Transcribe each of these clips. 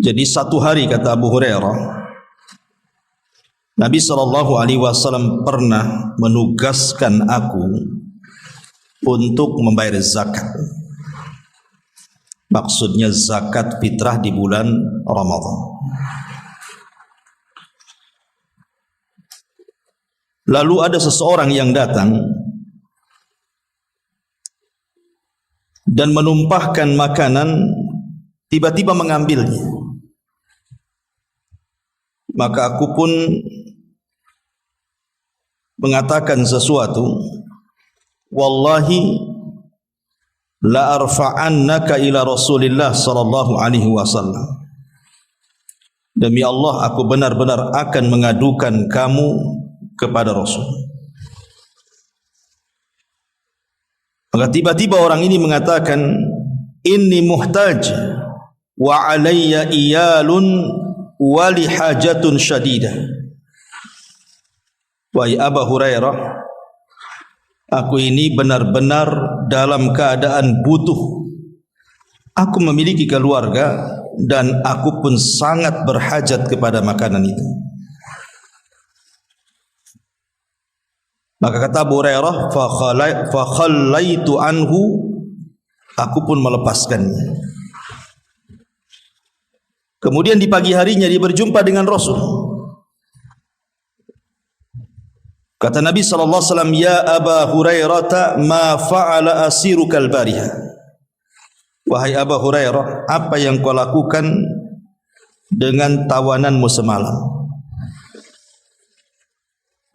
Jadi satu hari, kata Abu Hurairah, Nabi SAW pernah menugaskan aku untuk membayar zakat. Maksudnya zakat fitrah di bulan Ramadan. Lalu ada seseorang yang datang dan menumpahkan makanan, tiba-tiba mengambilnya. Maka aku pun mengatakan sesuatu, wallahi la arfa'annaka ila Rasulillah sallallahu alaihi wasallam. Demi Allah, aku benar-benar akan mengadukan kamu kepada Rasul. Maka tiba-tiba orang ini mengatakan, inni muhtaj wa alayya iyalun wali hajatun syadidah. Wahai Abu Hurairah, aku ini benar-benar dalam keadaan butuh. Aku memiliki keluarga dan aku pun sangat berhajat kepada makanan itu. Maka kata Abu Hurairah, fa khallaitu anhu, aku pun melepaskannya. Kemudian di pagi harinya dia berjumpa dengan Rasul. Kata Nabi SAW, ya Aba Hurairah, ma fa'ala asirukal bariha. Wahai Abu Hurairah, apa yang kau lakukan dengan tawananmu semalam?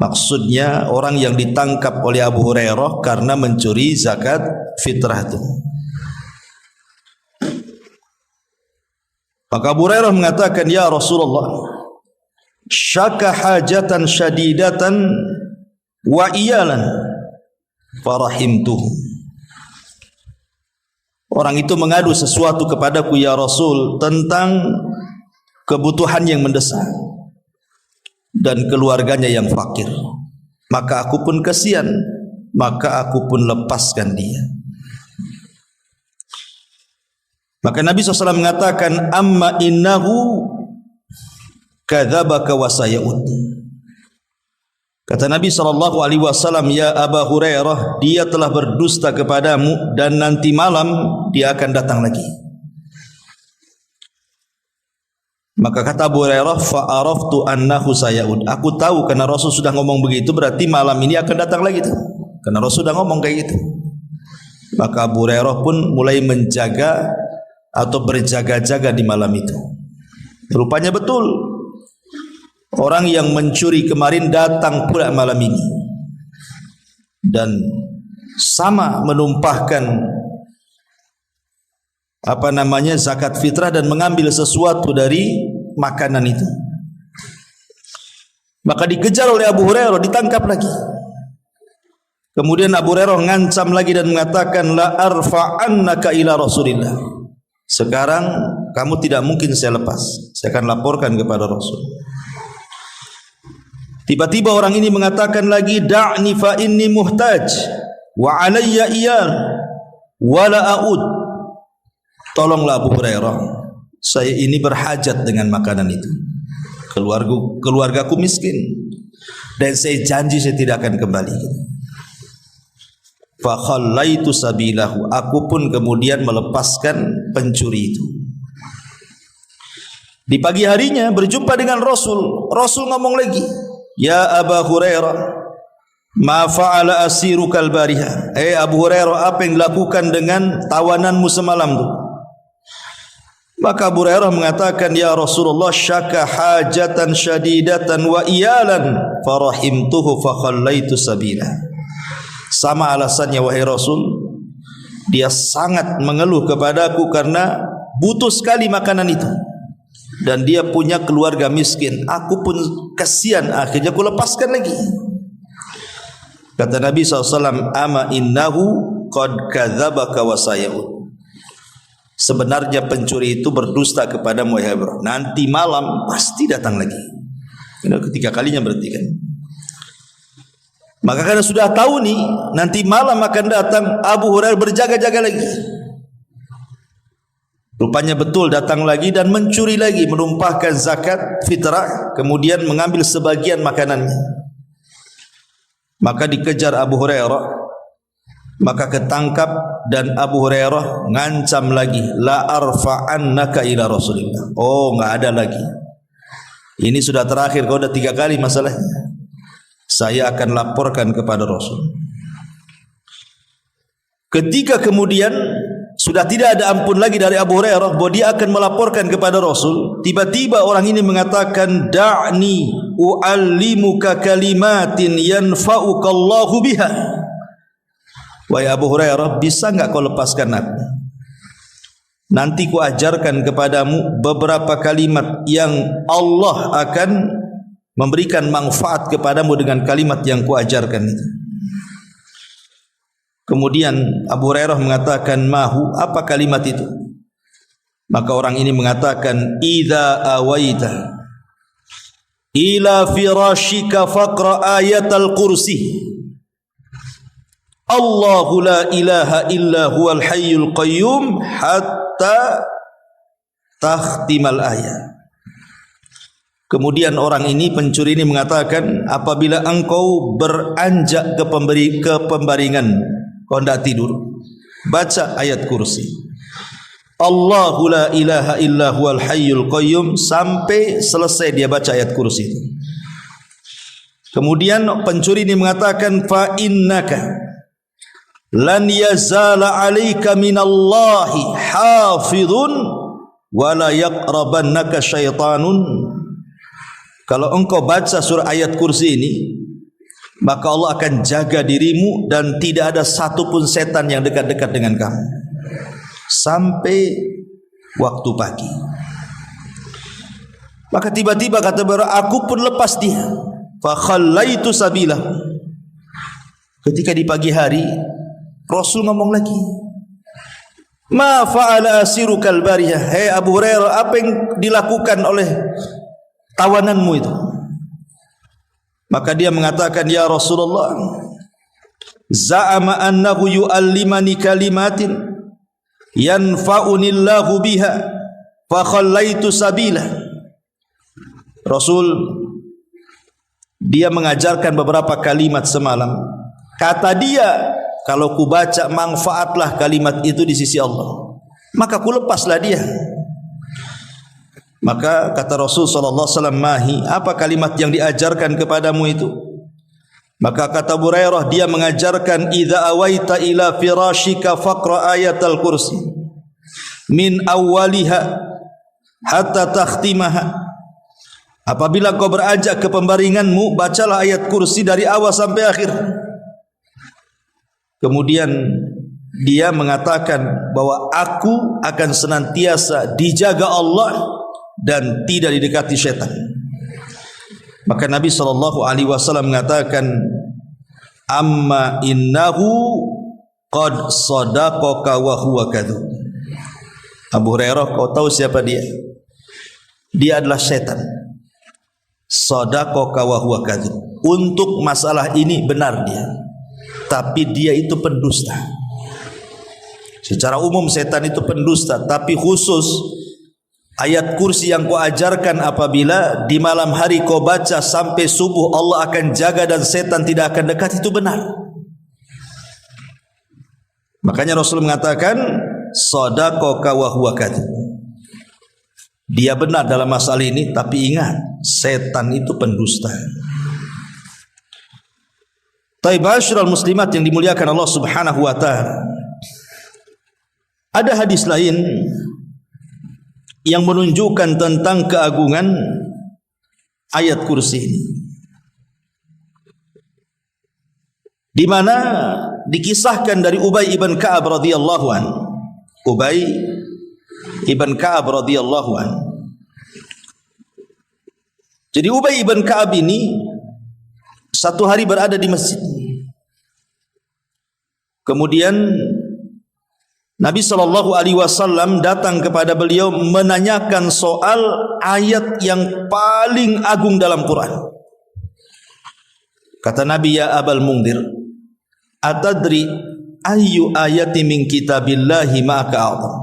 Maksudnya orang yang ditangkap oleh Abu Hurairah karena mencuri zakat fitrah itu. Maka Abu Hurairah mengatakan, ya Rasulullah, syaka hajatan syadidatan wa iyalan farahimtuhu. Orang itu mengadu sesuatu kepadaku, ya Rasul, tentang kebutuhan yang mendesak dan keluarganya yang fakir. Maka aku pun kasihan, maka aku pun lepaskan dia. Maka Nabi SAW mengatakan, amma innahu kadzabaka wa saya'ud. Kata Nabi SAW, ya Aba Hurairah, dia telah berdusta kepadamu dan nanti malam dia akan datang lagi. Maka kata Abu Hurairah, fa'araftu annahu saya'ud. Aku tahu karena Rasul sudah ngomong begitu, berarti malam ini akan datang lagi tuh. Karena Rasul sudah ngomong kayak gitu. Maka Abu Hurairah pun mulai menjaga atau berjaga-jaga di malam itu. Rupanya betul, orang yang mencuri kemarin datang pula malam ini dan sama menumpahkan zakat fitrah dan mengambil sesuatu dari makanan itu. Maka dikejar oleh Abu Hurairah, ditangkap lagi. Kemudian Abu Hurairah ngancam lagi dan mengatakan, la arfa'annaka ila Rasulillah. Sekarang kamu tidak mungkin saya lepas, saya akan laporkan kepada Rasul. Tiba-tiba orang ini mengatakan lagi, da'ni fa inni muhtaj wa alayya iyal wa la a'ud. Tolonglah Abu Hurairah, saya ini berhajat dengan makanan itu. Keluargaku miskin dan saya janji saya tidak akan kembali. Fa khallaitu sabilahu, aku pun kemudian melepaskan pencuri itu. Di pagi harinya berjumpa dengan Rasul. Rasul ngomong lagi, ya Abu Hurairah, ma fa'ala asirukal bariha. Abu Hurairah, apa yang dilakukan dengan tawananmu semalam itu? Maka Abu Hurairah mengatakan, ya Rasulullah, syaka hajatan syadidatan wa iyalan farahimtuhu fa khallaitu sabilah. Sama alasannya, wahai Rasul, dia sangat mengeluh kepadaku karena butuh sekali makanan itu dan dia punya keluarga miskin. Aku pun kasihan, akhirnya aku lepaskan lagi. Kata Nabi SAW, ama innahu qad kadzabaka wa saya'ud. Sebenarnya pencuri itu berdusta kepadamu, wahai Abu Hurairah. Nanti malam pasti datang lagi. Ini ketiga kalinya berarti kan. Maka karena sudah tahu nih nanti malam akan datang, Abu Hurairah berjaga-jaga lagi. Rupanya betul datang lagi dan mencuri lagi, menumpahkan zakat fitrah, kemudian mengambil sebagian makanannya. Maka dikejar Abu Hurairah, maka ketangkap, dan Abu Hurairah ngancam lagi, la arfa'annaka ila Rasulillah. Oh, enggak ada lagi. Ini sudah terakhir, kau sudah 3 kali masalahnya. Saya akan laporkan kepada Rasul. Ketika kemudian sudah tidak ada ampun lagi dari Abu Hurairah bahwa dia akan melaporkan kepada Rasul, tiba-tiba orang ini mengatakan, da'ni u'allimuka kalimatin yanfa'uka Allahu biha. Wahai Abu Hurairah, bisa enggak kau lepaskan aku? Nanti ku ajarkan kepadamu beberapa kalimat yang Allah akan memberikan manfaat kepadamu dengan kalimat yang ku ajarkan itu. Kemudian Abu Hurairah mengatakan, mahu, apa kalimat itu? Maka orang ini mengatakan, idza awaita ila firashika faqra ayatal kursi, Allahu la ilaha illa huwal hayyul qayyum hatta takhtimal ayat. Kemudian orang ini, pencuri ini mengatakan, apabila engkau beranjak ke pembaringan, kau tidak tidur, baca ayat kursi, Allahu la ilaha illa huwal hayyul qayyum, sampai selesai dia baca ayat kursi itu. Kemudian pencuri ini mengatakan, fa innaka lan yazala alaika minallahi hafidhun wa la yaqrabannaka syaitanun. Kalau engkau baca surah ayat kursi ini, maka Allah akan jaga dirimu dan tidak ada satupun setan yang dekat-dekat dengan kamu sampai waktu pagi. Maka tiba-tiba kata beliau, aku pun lepas dia, fa khallaitu sabilahu. Ketika di pagi hari, Rasul ngomong lagi, ma fa'ala asirukal bariyah. Hei Abu Hurairah, apa yang dilakukan oleh tawananmu itu? Maka dia mengatakan, ya Rasulullah, za'ama annahu yu'allimani kalimatin yanfa'unillahu biha fa khallaitu sabila. Rasul, dia mengajarkan beberapa kalimat semalam. Kata dia, kalau ku baca manfaatlah kalimat itu di sisi Allah, maka ku lepaslah dia. Maka kata Rasul sallallahu alaihi wasallam, mahi, apa kalimat yang diajarkan kepadamu itu? Maka kata Abu Hurairah, dia mengajarkan, idza awaita ila firashika faqra ayatal kursi min awwaliha hatta takhtimaha. Apabila kau beranjak ke pembaringanmu, bacalah ayat kursi dari awal sampai akhir. Kemudian dia mengatakan bahwa aku akan senantiasa dijaga Allah dan tidak didekati syaitan. Maka Nabi SAW mengatakan, amma innahu qad sadaqaka wa huwa kadzub. Abu Hurairah, kau tahu siapa dia? Dia adalah syaitan. Sadaqaka wa huwa kadzub. Untuk masalah ini benar dia, tapi dia itu pendusta. Secara umum setan itu pendusta, tapi khusus ayat kursi yang kau ajarkan, apabila di malam hari kau baca sampai subuh, Allah akan jaga dan setan tidak akan dekat, itu benar. Makanya Rasul mengatakan, sadaqaka wa huwa kadzub. Dia benar dalam masalah ini, tapi ingat, setan itu pendusta. Taibasyiral muslimat yang dimuliakan Allah Subhanahu wa taala. Ada hadis lain yang menunjukkan tentang keagungan ayat kursi ini, di mana dikisahkan dari Ubay ibn Ka'ab radhiyallahu an. Ubay ibn Ka'ab radhiyallahu an. Jadi Ubay ibn Ka'ab ini satu hari berada di masjid. Kemudian Nabi SAW datang kepada beliau menanyakan soal ayat yang paling agung dalam Quran. Kata Nabi, ya Abal Mungdir, atadri ayyu ayati min kitabillahi ma'aka a'zam.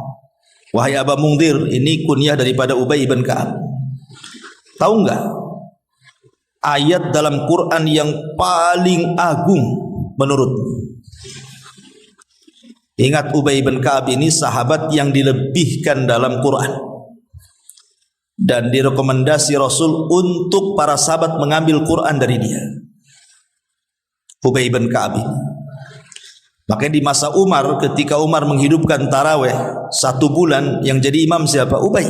Wahai Aba Mungdir, ini kunyah daripada Ubay bin Ka'ab. Tahu enggak ayat dalam Quran yang paling agung menurutmu? Ingat, Ubay bin Ka'ab ini sahabat yang dilebihkan dalam Quran dan direkomendasi Rasul untuk para sahabat mengambil Quran dari dia. Ubay bin Ka'ab ini, makanya di masa Umar, ketika Umar menghidupkan taraweh 1 bulan, yang jadi imam siapa? Ubay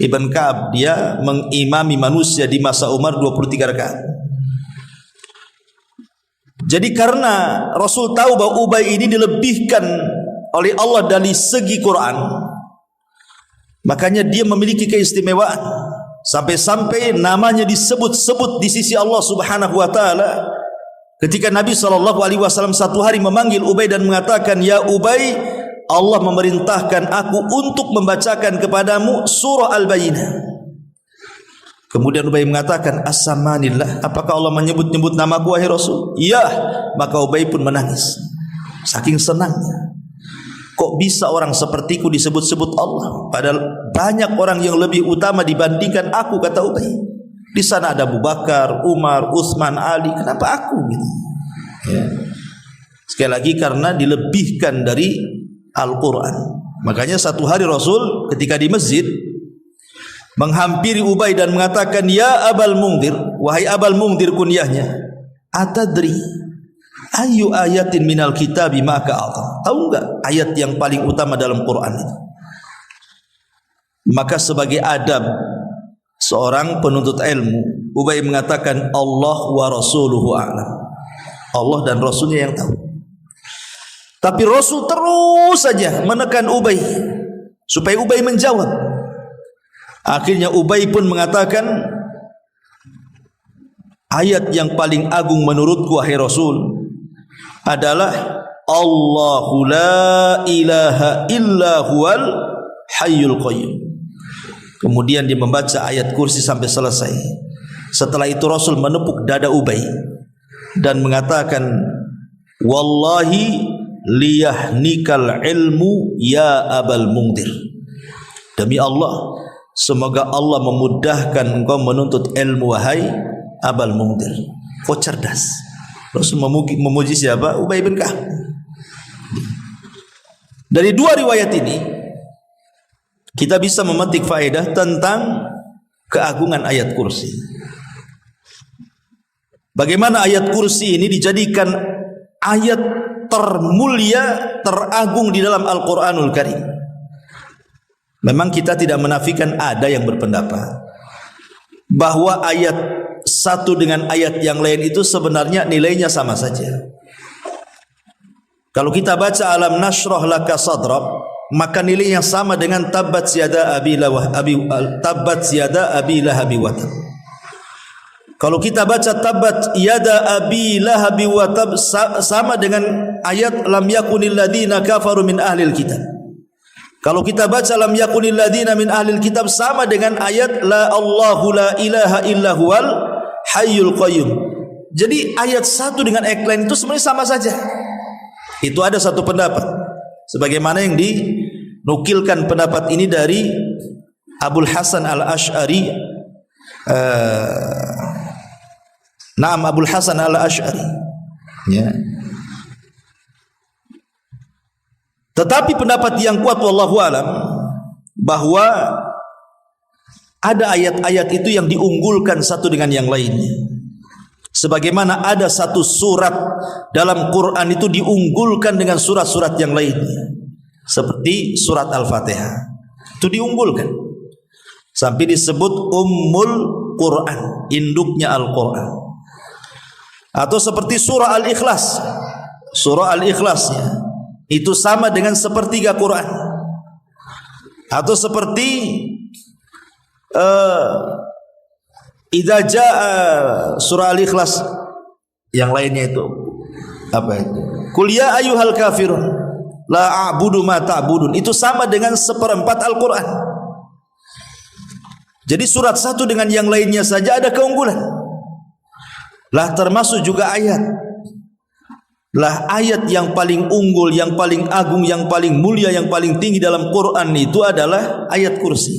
ibn Ka'ab. Dia mengimami manusia di masa Umar 23 rakaat. Jadi karena Rasul tahu bahwa Ubay ini dilebihkan oleh Allah dari segi Quran, makanya dia memiliki keistimewaan sampai-sampai namanya disebut-sebut di sisi Allah Subhanahu wa taala. Ketika Nabi SAW satu hari memanggil Ubay dan mengatakan, "Ya Ubay, Allah memerintahkan aku untuk membacakan kepadamu surah Al-Bayyinah." Kemudian Ubay mengatakan, "As-samanillah, apakah Allah menyebut-nyebut namaku wahai Rasul?" "Iya." Maka Ubay pun menangis saking senangnya. Kok bisa orang sepertiku disebut-sebut Allah, padahal banyak orang yang lebih utama dibandingkan aku, kata Ubay. Di sana ada Abu Bakar, Umar, Utsman, Ali, kenapa aku gitu? Ya. Sekali lagi karena dilebihkan dari Al-Quran. Makanya satu hari Rasul ketika di masjid menghampiri Ubay dan mengatakan, "Ya Abal Mungdir, wahai Abal Mungdir kunyahnya, atadri ayu ayatin minal kitabi maka Allah." Tahu enggak ayat yang paling utama dalam Quran itu? Maka sebagai adab seorang penuntut ilmu, Ubay mengatakan, "Allah wa rasuluhu a'lam." Allah dan Rasulnya yang tahu. Tapi Rasul terus saja menekan Ubay supaya Ubay menjawab. Akhirnya Ubay pun mengatakan, "Ayat yang paling agung menurutku wahai Rasul adalah Allahu la ilaha illa huwal hayyul qayyum." Kemudian dia membaca ayat kursi sampai selesai. Setelah itu Rasul menepuk dada Ubay dan mengatakan, "Wallahi liyahnikal ilmu ya Abal Mungdir." Demi Allah, semoga Allah memudahkan engkau menuntut ilmu wahai Abal Mungdir. Kau cerdas. Rasul memuji siapa? Ubay bin Ka'ab. Dari dua riwayat ini kita bisa memetik faedah tentang keagungan ayat kursi. Bagaimana ayat kursi ini dijadikan ayat termulia, teragung di dalam Al-Quranul Karim. Memang kita tidak menafikan ada yang berpendapat bahwa ayat satu dengan ayat yang lain itu sebenarnya nilainya sama saja. Kalau kita baca alam nashrah laka sadrak, maka nilainya sama dengan tabbat yada abi lahabi wa tab. Kalau kita baca tabbat yada abi lahabi wa tab, sama dengan ayat lam yakunil ladina kafaru min ahlil kitab. Kalau kita baca lam yakunil ladina min ahlil kitab, sama dengan ayat la Allahu la ilaha illa huwal hayyul qayyum. Jadi ayat satu dengan ayat lain itu sebenarnya sama saja. Itu ada satu pendapat, sebagaimana yang dinukilkan pendapat ini dari Abul Hasan al-Ash'ari. Naam, Abul Hasan al-Ash'ari, ya. Tetapi pendapat yang kuat wallahu alam bahwa ada ayat-ayat itu yang diunggulkan satu dengan yang lainnya. Sebagaimana ada satu surat dalam Quran itu diunggulkan dengan surat-surat yang lainnya. Seperti surat Al-Fatihah. Itu diunggulkan. Sampai disebut Ummul Quran, induknya Al-Quran. Atau seperti surah Al-Ikhlas. Surah Al-Ikhlasnya itu sama dengan sepertiga Quran. Atau seperti idza jaa surah Al-Ikhlas yang lainnya itu apa itu? Qul ya ayyuhal kafirun la a'budu ma ta'budun. Itu sama dengan seperempat Al-Quran. Jadi surat satu dengan yang lainnya saja ada keunggulan. Lah termasuk juga ayat lah ayat yang paling unggul, yang paling agung, yang paling mulia, yang paling tinggi dalam Quran itu adalah ayat kursi.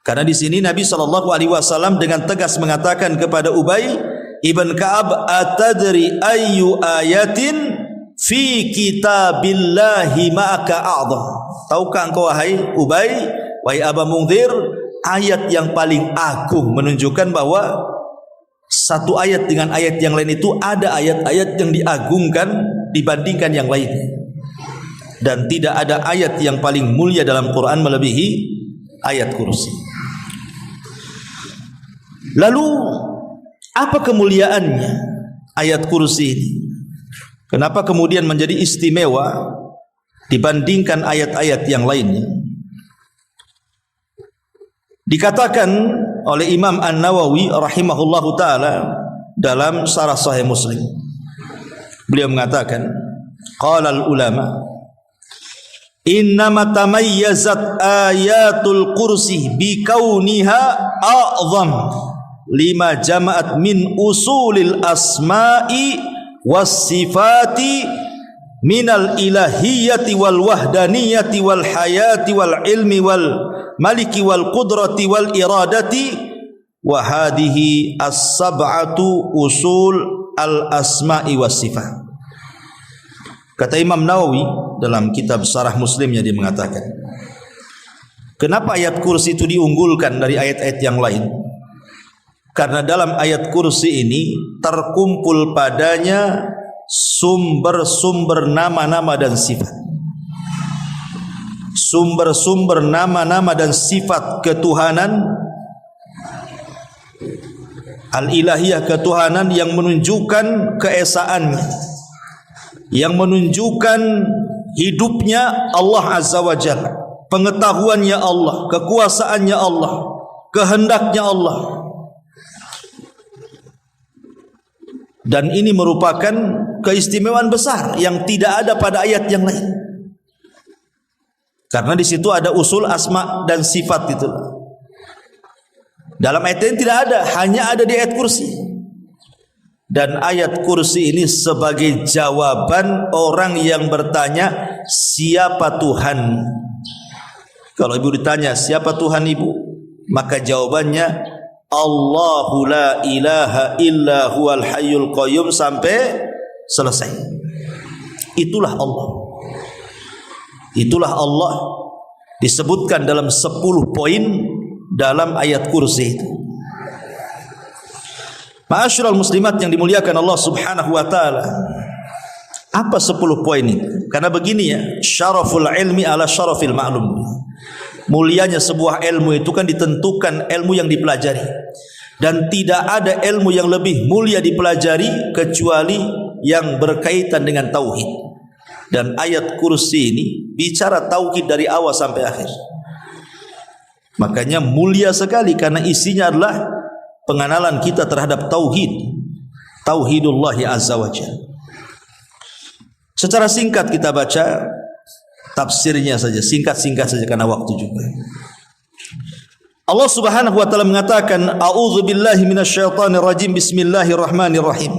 Karena di sini Nabi SAW dengan tegas mengatakan kepada Ubay ibn Ka'ab, atadri ayyu ayatin fi kitabillahi ma'aka a'zam. Tahukah engkau wahai Ubay, wahai Aba Mungzir, ayat yang paling agung, menunjukkan bahwa satu ayat dengan ayat yang lain itu ada ayat-ayat yang diagungkan dibandingkan yang lain, dan tidak ada ayat yang paling mulia dalam Quran melebihi ayat kursi. Lalu apa kemuliaannya ayat kursi ini? Kenapa kemudian menjadi istimewa dibandingkan ayat-ayat yang lainnya? Dikatakan oleh Imam An-Nawawi rahimahullahu taala dalam Syarah Sahih Muslim. Beliau mengatakan, qala al-ulama innama tamayyazat ayatul kursi bi kauniha a'zam lima jama'at min usulil asma'i was sifati minal ilahiyyati wal wahdaniyati wal hayati wal ilmi wal maliki wal qudrati wal iradati wa hadhihi as-sab'atu usul al asma'i was sifat. Kata Imam Nawawi dalam kitab Syarah Muslimnya, dia mengatakan, kenapa ayat kursi itu diunggulkan dari ayat-ayat yang lain? Karena dalam ayat kursi ini terkumpul padanya sumber-sumber nama-nama dan sifat. Sumber-sumber nama-nama dan sifat ketuhanan, al-ilahiyah, ketuhanan yang menunjukkan keesaannya, yang menunjukkan hidupnya Allah Azza wa Jalla, pengetahuannya Allah, kekuasaannya Allah, kehendaknya Allah. Dan ini merupakan keistimewaan besar yang tidak ada pada ayat yang lain. Karena di situ ada usul asma dan sifat itu. Dalam ayat ini tidak ada, hanya ada di ayat kursi. Dan ayat kursi ini sebagai jawaban orang yang bertanya, siapa Tuhan? Kalau ibu ditanya, siapa Tuhan ibu? Maka jawabannya, Allahu la ilaha illa huwal hayyul qayyum, sampai selesai. Itulah Allah. Itulah Allah disebutkan dalam 10 poin dalam ayat kursi itu. Ma'asyiral muslimat yang dimuliakan Allah Subhanahu wa taala. Apa 10 poin ini? Karena begini ya, syaraful ilmi ala syarafil ma'lum. Mulianya sebuah ilmu itu kan ditentukan ilmu yang dipelajari. Dan tidak ada ilmu yang lebih mulia dipelajari kecuali yang berkaitan dengan tauhid. Dan ayat kursi ini bicara tauhid dari awal sampai akhir. Makanya mulia sekali karena isinya adalah pengenalan kita terhadap tauhid, tauhidullah azza wa jalla. Secara singkat kita baca tafsirnya saja, singkat-singkat saja karena waktu juga. Allah Subhanahu wa taala mengatakan, a'udzu billahi minasyaitonir rajim, bismillahirrahmanirrahim.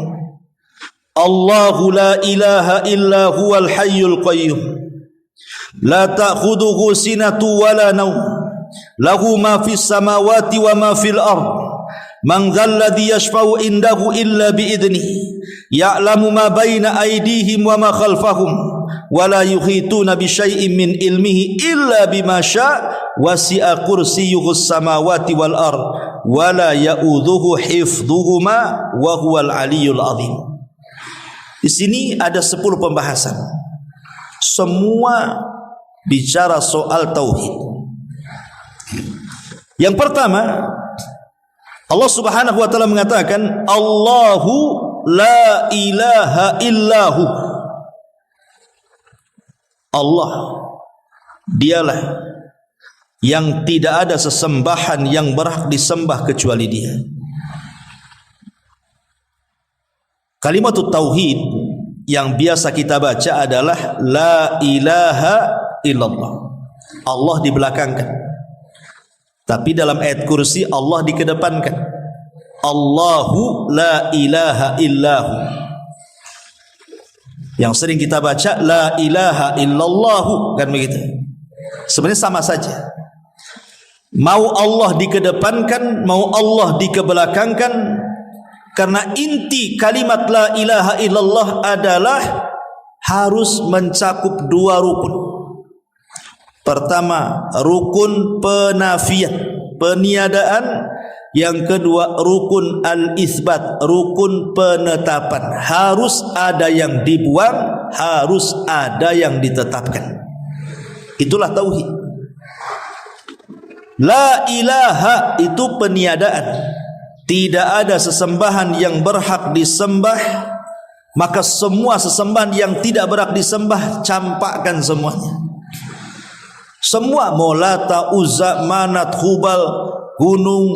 Allahu la ilaha illa huwal hayyul qayyum la ta'khudhuhu sinatu wala nawm lahu ma fis samawati wa ma fil ard man dzal ladzi yashfa'u indahu illa bi idnihi ya'lamu ma baina aydihim wa ma khalfahum wa la yuhituna bi syai'in min ilmihi illa bima syaa' wasi'a kursiyyuhus samawati wal ard wa la ya'udzuhu hifdhuhuma wa huwal aliyyul azim. Di sini ada 10 pembahasan. Semua bicara soal tauhid. Yang pertama, Allah Subhanahu wa taala mengatakan, Allahu la ilaha illahu. Allah, dialah yang tidak ada sesembahan yang berhak disembah kecuali Dia. Kalimat tauhid yang biasa kita baca adalah la ilaha illallah. Allah dibelakangkan. Tapi dalam ayat kursi Allah dikedepankan. Allahu la ilaha illahu. Yang sering kita baca la ilaha illallahu, kan begitu. Sebenarnya sama saja. Mau Allah dikedepankan, mau Allah dikebelakangkan, karena inti kalimat la ilaha illallah adalah harus mencakup dua rukun. Pertama, rukun penafian, peniadaan. Yang kedua, rukun al-isbat, rukun penetapan. Harus ada yang dibuang, harus ada yang ditetapkan. Itulah tauhid. La ilaha itu peniadaan. Tidak ada sesembahan yang berhak disembah, maka semua sesembahan yang tidak berhak disembah campakkan semuanya. Semua Molata, Uzza, Manat, Hubal, gunung,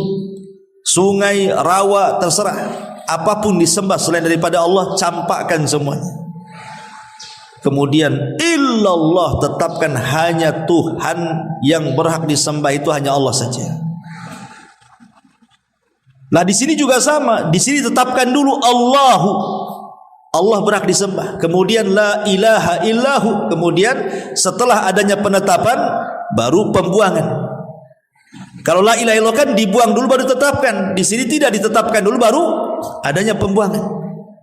sungai, rawa, terserah. Apapun disembah selain daripada Allah, campakkan semuanya. Kemudian illallah, tetapkan hanya Tuhan yang berhak disembah, itu hanya Allah saja. Nah di sini juga sama. Di sini tetapkan dulu Allahu, Allah berhak disembah. Kemudian la ilaha illahu. Kemudian setelah adanya penetapan baru pembuangan. Kalau la ilaha illallah kan dibuang dulu baru ditetapkan. Di sini tidak ditetapkan dulu baru adanya pembuangan.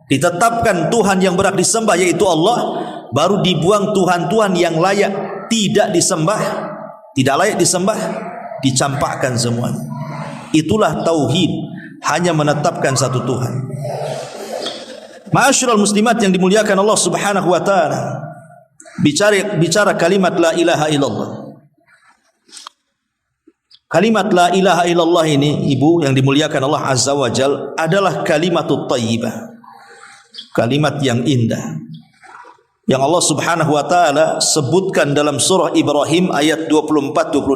Ditetapkan Tuhan yang berhak disembah yaitu Allah, baru dibuang Tuhan-Tuhan yang layak tidak disembah, tidak layak disembah, dicampakkan semuanya. Itulah tauhid, hanya menetapkan satu Tuhan. Ma'asyiral muslimat yang dimuliakan Allah Subhanahu wa taala. Bicara kalimat la ilaha illallah. Kalimat la ilaha illallah ini, ibu yang dimuliakan Allah Azza wa Jal, adalah kalimatut thayyibah, kalimat yang indah, yang Allah Subhanahu wa taala sebutkan dalam surah Ibrahim ayat 24-26.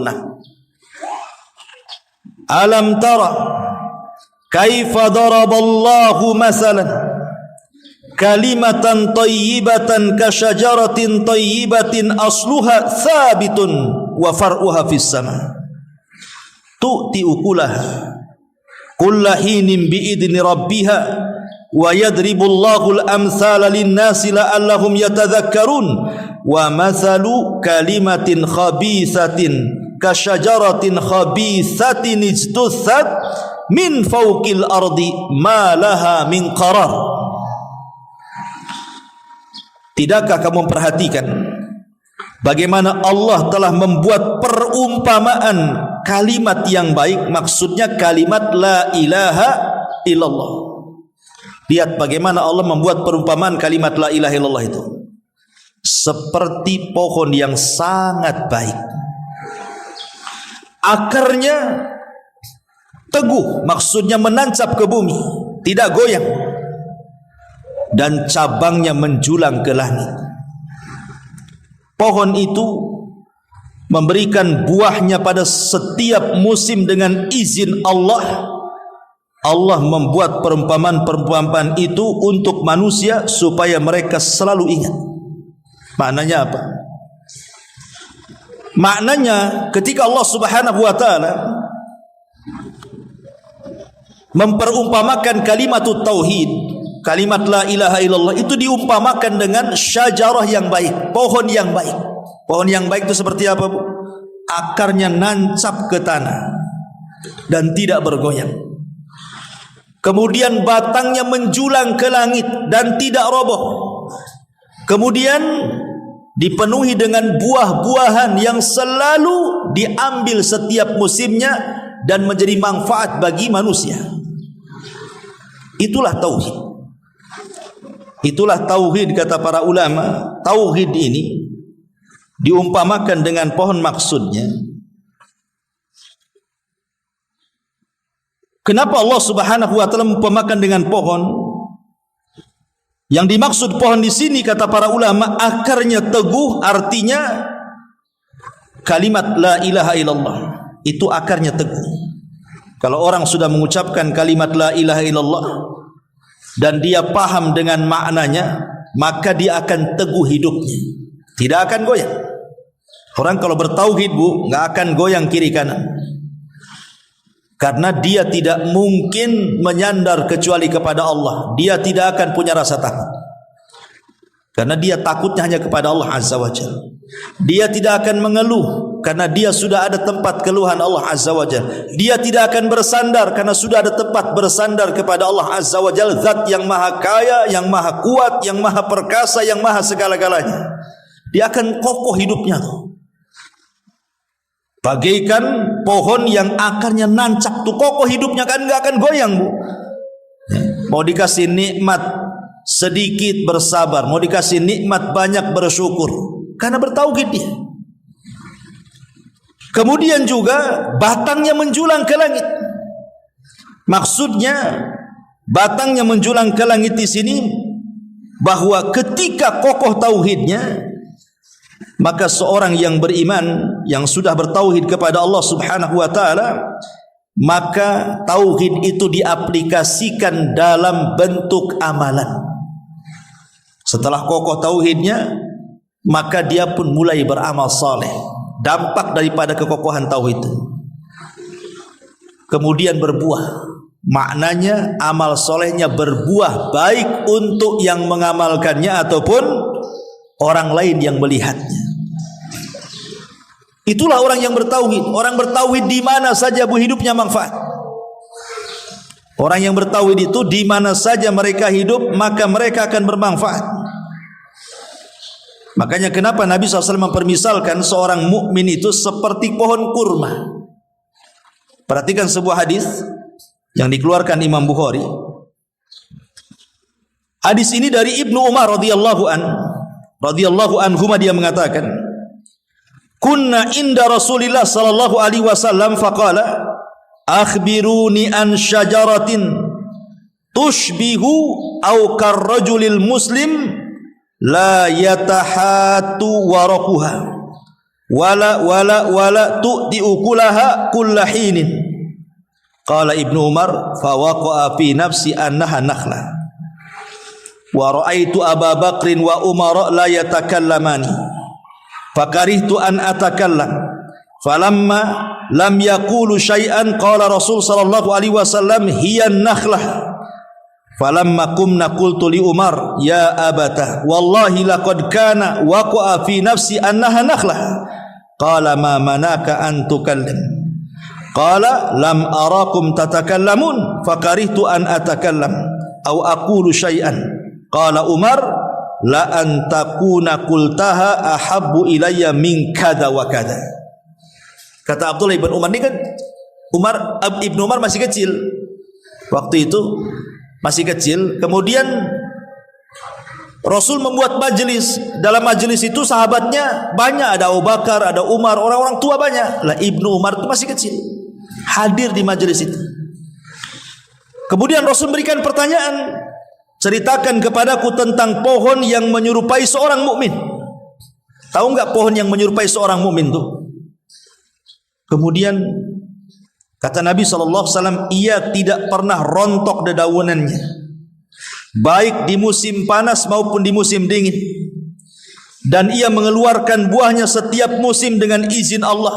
Alam tara kaifa daraballahu masalan kalimatan thayyibatan kasyajaratin thayyibatin asluha thabitun wa far'uha fis sama. Tu'ti ukulaha kullahinin bi'idni rabbiha wa yadribullahu al-amthala lin-nasi la'allahum yatadhakkarun wa mathalu kalimatin khabithatin kasyajaratin khabithatin ijtuthat min fawqil ardi ma laha min qarar. Tidakkah kamu memperhatikan bagaimana Allah telah membuat perumpamaan kalimat yang baik, maksudnya kalimat la ilaha illallah. Lihat bagaimana Allah membuat perumpamaan kalimat la ilaha illallah itu seperti pohon yang sangat baik. Akarnya teguh, maksudnya menancap ke bumi, tidak goyang, dan cabangnya menjulang ke langit. Pohon itu memberikan buahnya pada setiap musim dengan izin Allah. Allah membuat perumpamaan-perumpamaan itu untuk manusia supaya mereka selalu ingat. Maknanya apa? Maknanya ketika Allah Subhanahu wa taala memperumpamakan kalimatut tauhid, kalimat la ilaha illallah, itu diumpamakan dengan syajarah yang baik, pohon yang baik. Pohon yang baik itu seperti apa, Bu? Akarnya nancap ke tanah dan tidak bergoyang. Kemudian batangnya menjulang ke langit dan tidak roboh. Kemudian dipenuhi dengan buah-buahan yang selalu diambil setiap musimnya dan menjadi manfaat bagi manusia. Itulah tauhid. Itulah tauhid, kata para ulama. Tauhid ini diumpamakan dengan pohon, maksudnya kenapa Allah Subhanahu wa taala mengumpamakan dengan pohon? Yang dimaksud pohon di sini, kata para ulama, akarnya teguh, artinya kalimat la ilaha illallah itu akarnya teguh. Kalau orang sudah mengucapkan kalimat la ilaha illallah dan dia paham dengan maknanya, maka dia akan teguh hidupnya, tidak akan goyang. Orang kalau bertauhid, Bu, nggak akan goyang kiri kanan, karena dia tidak mungkin menyandar kecuali kepada Allah. Dia tidak akan punya rasa takut. karena dia takutnya hanya kepada Allah Azza wa Jalla. Dia tidak akan mengeluh karena dia sudah ada tempat keluhan Allah Azza wa Jalla. Dia tidak akan bersandar karena sudah ada tempat bersandar kepada Allah Azza wa Jalla, zat yang maha kaya, yang maha kuat, yang maha perkasa, yang maha segala-galanya. Dia akan kokoh hidupnya, bagaikan pohon yang akarnya nancap tuh, kokoh hidupnya kan, nggak akan goyang, Bu. Mau dikasih nikmat sedikit bersabar, mau dikasih nikmat banyak bersyukur, karena bertauhid dia. Kemudian juga batangnya menjulang ke langit. Maksudnya batangnya menjulang ke langit di sini bahwa ketika kokoh tauhidnya, maka seorang yang beriman, yang sudah bertauhid kepada Allah Subhanahu wa taala, maka tauhid itu diaplikasikan dalam bentuk amalan. Setelah kokoh tauhidnya, maka dia pun mulai beramal saleh. Dampak daripada kekokohan tauhid itu kemudian berbuah. Maknanya amal solehnya berbuah, baik untuk yang mengamalkannya ataupun orang lain yang melihatnya. Itulah orang yang bertauhid. Orang bertauhid di mana saja, Bu, hidupnya manfaat. Orang yang bertauhid itu di mana saja mereka hidup, maka mereka akan bermanfaat. Makanya kenapa Nabi SAW mempermisalkan seorang mukmin itu seperti pohon kurma. Perhatikan sebuah hadis yang dikeluarkan Imam Bukhari. Hadis ini dari Ibnu Umar radhiyallahu anhuma, dia mengatakan, kunna inda Rasulillah sallallahu alaihi wasallam faqala akhbiruni an syajaratin tushbihu aw karrajulil muslim la yatahatu waraquha wala tu'ti ukulaha kullahinin. Qala Ibnu Umar fawaqa'a fi nafsi annaha nakhla wa ra'aitu Aba Bakrin wa Umar la yatakallamani fakarihtu an atakallam falamma lam yaqulu syai'an qala Rasul sallallahu alaihi wasallam hiya nakhlah falamma qumna qultu li Umar ya abata wallahi laqad kana waqa'a fi nafsi annaha nakhlah qala ma manaka an tukallim qala lam arakum tatakallamun fakarihtu an atakallam aw aqulu syai'an qala Umar la an takuna qultaha ahabbu ilayya min kada wa kada. Kata Abdullah ibn Umar, ini kan Ibnu Umar masih kecil waktu itu, masih kecil. Kemudian Rasul membuat majelis. Dalam majelis itu sahabatnya banyak, ada Abu Bakar, ada Umar, orang-orang tua banyak. Lah Ibnu Umar itu masih kecil, hadir di majelis itu. Kemudian Rasul berikan pertanyaan, ceritakan kepadaku tentang pohon yang menyerupai seorang mukmin. Tahu enggak pohon yang menyerupai seorang mukmin itu? Kemudian kata Nabi SAW, ia tidak pernah rontok dedaunannya, baik di musim panas maupun di musim dingin, dan ia mengeluarkan buahnya setiap musim dengan izin Allah.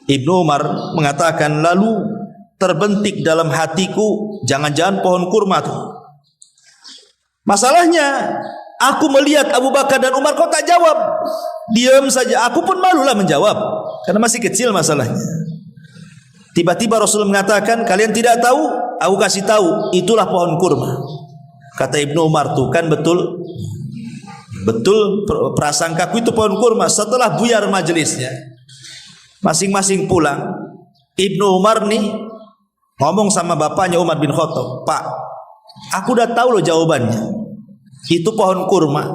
Ibnu Umar mengatakan, lalu terbentik dalam hatiku, jangan-jangan pohon kurma itu. Masalahnya aku melihat Abu Bakar dan Umar kok tak jawab, diam saja. Aku pun malulah menjawab karena masih kecil masalahnya. Tiba-tiba Rasul mengatakan, kalian tidak tahu? Aku kasih tahu, itulah pohon kurma. Kata Ibnu Umar, tuh kan betul prasangkaku itu pohon kurma. Setelah buyar majelisnya, masing-masing pulang, Ibnu Umar nih ngomong sama bapaknya Umar bin Khattab, Pak, aku udah tahu loh jawabannya, itu pohon kurma.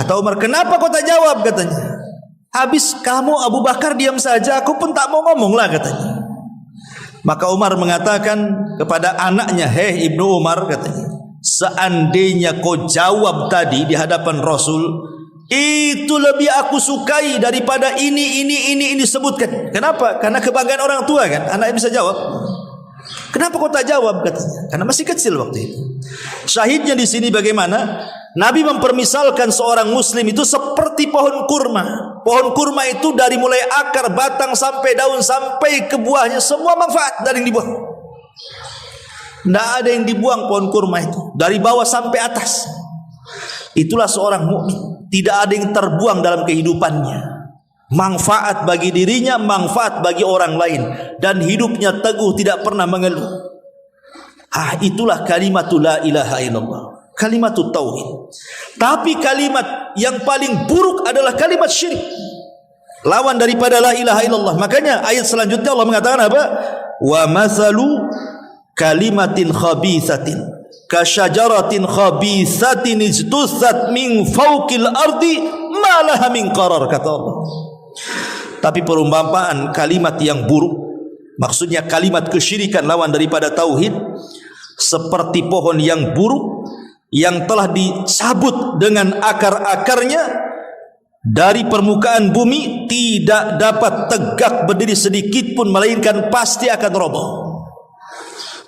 Kata Umar, kenapa kau tak jawab? Katanya, habis kamu Abu Bakar diam saja, aku pun tak mau ngomong lah, katanya. Maka Umar mengatakan kepada anaknya, hei Ibnu Umar, katanya, seandainya kau jawab tadi di hadapan Rasul, itu lebih aku sukai daripada ini sebutkan. Kenapa? Karena kebanggaan orang tua kan, anaknya bisa jawab. Kenapa kau tak jawab? Katanya, karena masih kecil waktu itu. Syahidnya di sini bagaimana? Nabi mempermisalkan seorang muslim itu seperti pohon kurma. Pohon kurma itu dari mulai akar, batang, sampai daun, sampai ke buahnya, semua manfaat dari yang dibuang. Tidak ada yang dibuang pohon kurma itu, dari bawah sampai atas. Itulah seorang mukmin, tidak ada yang terbuang dalam kehidupannya. Manfaat bagi dirinya, manfaat bagi orang lain, dan hidupnya teguh, tidak pernah mengeluh. Itulah kalimatul la ilaha illallah, kalimatul tauhid. Tapi kalimat yang paling buruk adalah kalimat syirik, lawan daripada la ilaha illallah. Makanya ayat selanjutnya Allah mengatakan apa? Wa mathalu kalimatin khabithatin kasyajaratin khabithatin ijtussat min fawqil ardi ma laha min qarar, kata Allah. Tapi perumpamaan kalimat yang buruk, maksudnya kalimat kesyirikan lawan daripada tauhid, seperti pohon yang buruk yang telah dicabut dengan akar-akarnya dari permukaan bumi, tidak dapat tegak berdiri sedikit pun, melainkan pasti akan roboh.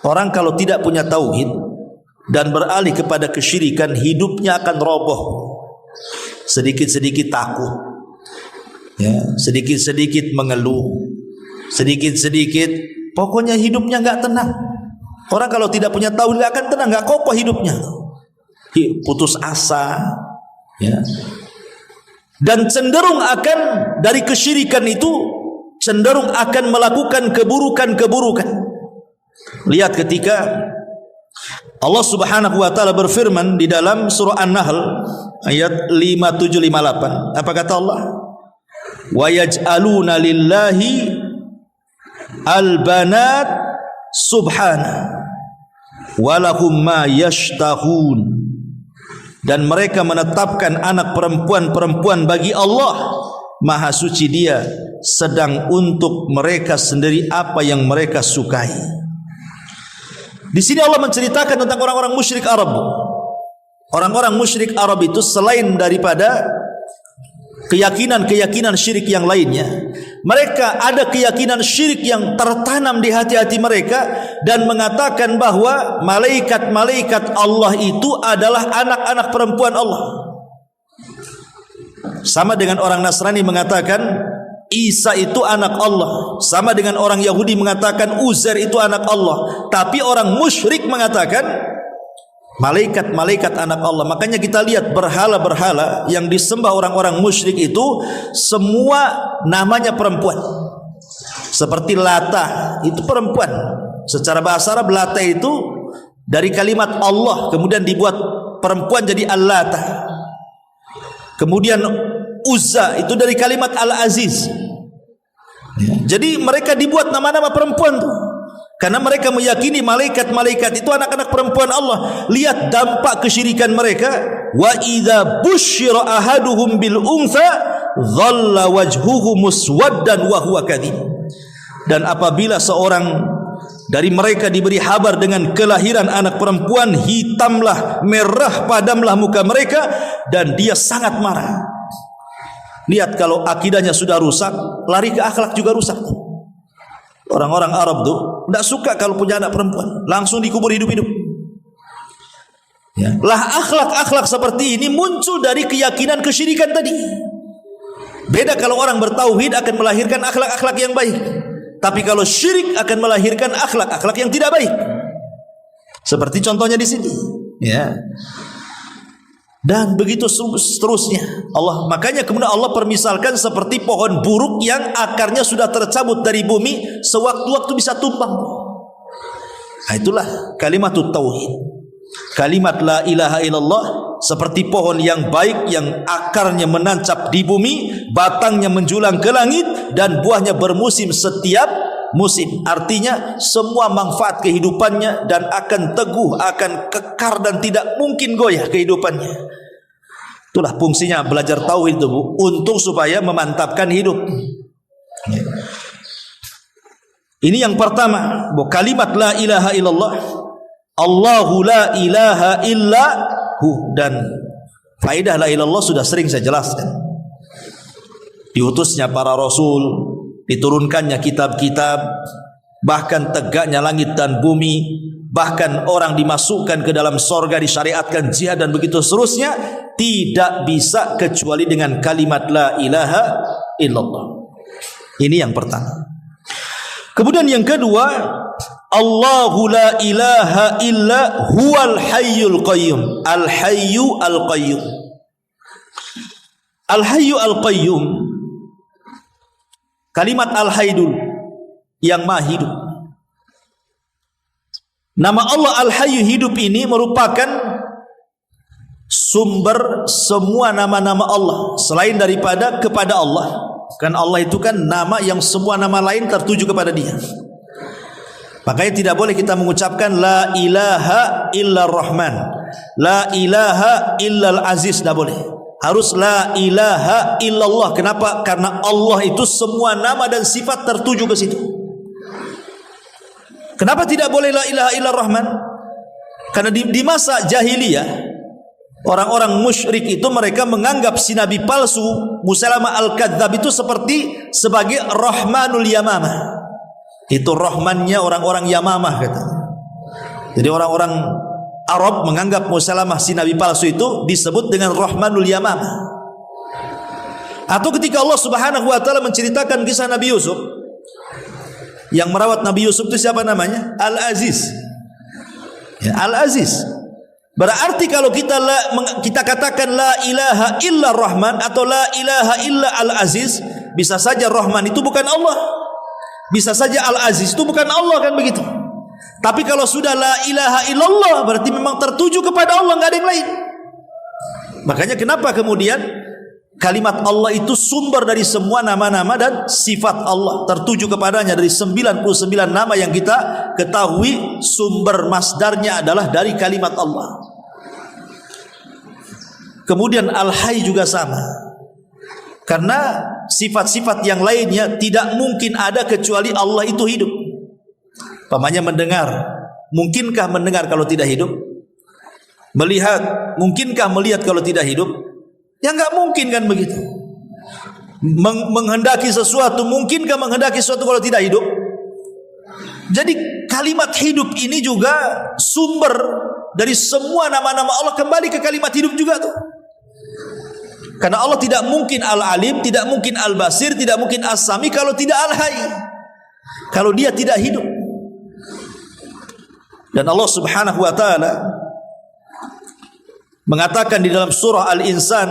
Orang kalau tidak punya tauhid dan beralih kepada kesyirikan, hidupnya akan roboh. Sedikit-sedikit takut, sedikit-sedikit mengeluh, sedikit-sedikit, pokoknya hidupnya enggak tenang. Orang kalau tidak punya tauhid enggak akan tenang, enggak kokoh hidupnya, putus asa, dan cenderung akan dari kesyirikan itu, cenderung akan melakukan keburukan-keburukan. Lihat ketika Allah Subhanahu wa taala berfirman di dalam surah An-Nahl ayat 5758, apa kata Allah? Wa yaj'aluna lillahi al-banat subhana wa lahum ma yashtahun. Dan mereka menetapkan anak perempuan-perempuan bagi Allah, Maha suci Dia, sedang untuk mereka sendiri apa yang mereka sukai. Di sini Allah menceritakan tentang orang-orang musyrik Arab. Orang-orang musyrik Arab itu selain daripada keyakinan-keyakinan syirik yang lainnya, mereka ada keyakinan syirik yang tertanam di hati-hati mereka, dan mengatakan bahwa malaikat-malaikat Allah itu adalah anak-anak perempuan Allah. Sama dengan orang Nasrani mengatakan Isa itu anak Allah, sama dengan orang Yahudi mengatakan Uzair itu anak Allah. Tapi orang musyrik mengatakan malaikat-malaikat anak Allah. Makanya kita lihat berhala-berhala yang disembah orang-orang musyrik itu semua namanya perempuan. Seperti Lata, itu perempuan. Secara bahasa Arab Lata itu dari kalimat Allah, kemudian dibuat perempuan jadi Al-Lata. Kemudian Uzza itu dari kalimat Al-Aziz. Jadi mereka dibuat nama-nama perempuan tuh, karena mereka meyakini malaikat-malaikat itu anak-anak perempuan Allah. Lihat dampak kesyirikan mereka. Wa idza busyira ahaduhum bil untha dhalla wajhuhu muswaddan wa huwa kadhib. Dan apabila seorang dari mereka diberi kabar dengan kelahiran anak perempuan, hitamlah, merah padamlah muka mereka, dan dia sangat marah. Lihat, kalau akidahnya sudah rusak, lari ke akhlak juga rusak. Orang-orang Arab tuh tidak suka kalau punya anak perempuan, langsung dikubur hidup-hidup. Lah akhlak-akhlak seperti ini muncul dari keyakinan kesyirikan tadi. Beda kalau orang bertauhid akan melahirkan akhlak-akhlak yang baik, tapi kalau syirik akan melahirkan akhlak-akhlak yang tidak baik. Seperti contohnya di sini, dan begitu seterusnya. Makanya kemudian Allah permisalkan seperti pohon buruk yang akarnya sudah tercabut dari bumi, sewaktu-waktu bisa tumbang. Itulah kalimatut tauhid, kalimat la ilaha illallah, seperti pohon yang baik yang akarnya menancap di bumi, batangnya menjulang ke langit, dan buahnya bermusim setiap musim. Artinya semua manfaat kehidupannya, dan akan teguh, akan kekar, dan tidak mungkin goyah kehidupannya. Itulah fungsinya belajar tauhid itu, Bu, untuk supaya memantapkan hidup. Ini yang pertama, Bu, kalimat la ilaha illallah, Allahu la ilaha illahu. Dan faedah la ilallah sudah sering saya jelaskan. Diutusnya para rasul, diturunkannya kitab-kitab, bahkan tegaknya langit dan bumi, bahkan orang dimasukkan ke dalam sorga, disyariatkan jihad, dan begitu seterusnya. Tidak bisa kecuali dengan kalimat la ilaha illallah. Ini yang pertama. Kemudian yang kedua, Allahu la ilaha illa huwal hayyul qayyum. Al-hayyu al-qayyum. Al-hayyu al-qayyum. Kalimat al-hayyul yang maha hidup. Nama Allah al-hayyu hidup ini merupakan sumber semua nama-nama Allah selain daripada kepada Allah. Kan Allah itu kan nama yang semua nama lain tertuju kepada Dia. Makanya tidak boleh kita mengucapkan la ilaha illa rahman, la ilaha illa al-aziz, tidak boleh. Harus la ilaha illallah. Kenapa? Karena Allah itu semua nama dan sifat tertuju ke situ. Kenapa tidak boleh la ilaha illa rahman? Karena di masa jahiliyah, orang-orang musyrik itu mereka menganggap si nabi palsu Musailamah al-Kadzdzab itu sebagai Rahmanul Yamamah. Itu Rahmannya orang-orang Yamamah katanya. Jadi orang-orang Arab menganggap Musailamah si nabi palsu itu disebut dengan Rahmanul Yamamah. Atau ketika Allah Subhanahu wa taala menceritakan kisah Nabi Yusuf, yang merawat Nabi Yusuf itu siapa namanya? Al-Aziz. Ya, Al-Aziz. Berarti kalau kita katakan la ilaha illa Rahman atau la ilaha illa Al-Aziz, bisa saja Rahman itu bukan Allah. Bisa saja Al-Aziz itu bukan Allah, kan begitu. Tapi kalau sudah la ilaha illallah berarti memang tertuju kepada Allah, enggak ada yang lain. Makanya kenapa kemudian kalimat Allah itu sumber dari semua nama-nama dan sifat Allah, tertuju kepadanya dari 99 nama yang kita ketahui sumber masdarnya adalah dari kalimat Allah. Kemudian Al-Hayy juga sama. Karena sifat-sifat yang lainnya tidak mungkin ada kecuali Allah itu hidup. Pamannya mendengar, mungkinkah mendengar kalau tidak hidup? Melihat, mungkinkah melihat kalau tidak hidup? Ya enggak mungkin, kan begitu. Menghendaki sesuatu, mungkinkah menghendaki sesuatu kalau tidak hidup? Jadi kalimat hidup ini juga sumber dari semua nama-nama Allah, kembali ke kalimat hidup juga tuh. Karena Allah tidak mungkin Al-Alim, tidak mungkin Al-Basir, tidak mungkin As-Sami kalau tidak Al-Hayy. Kalau Dia tidak hidup. Dan Allah Subhanahu wa taala mengatakan di dalam surah Al-Insan,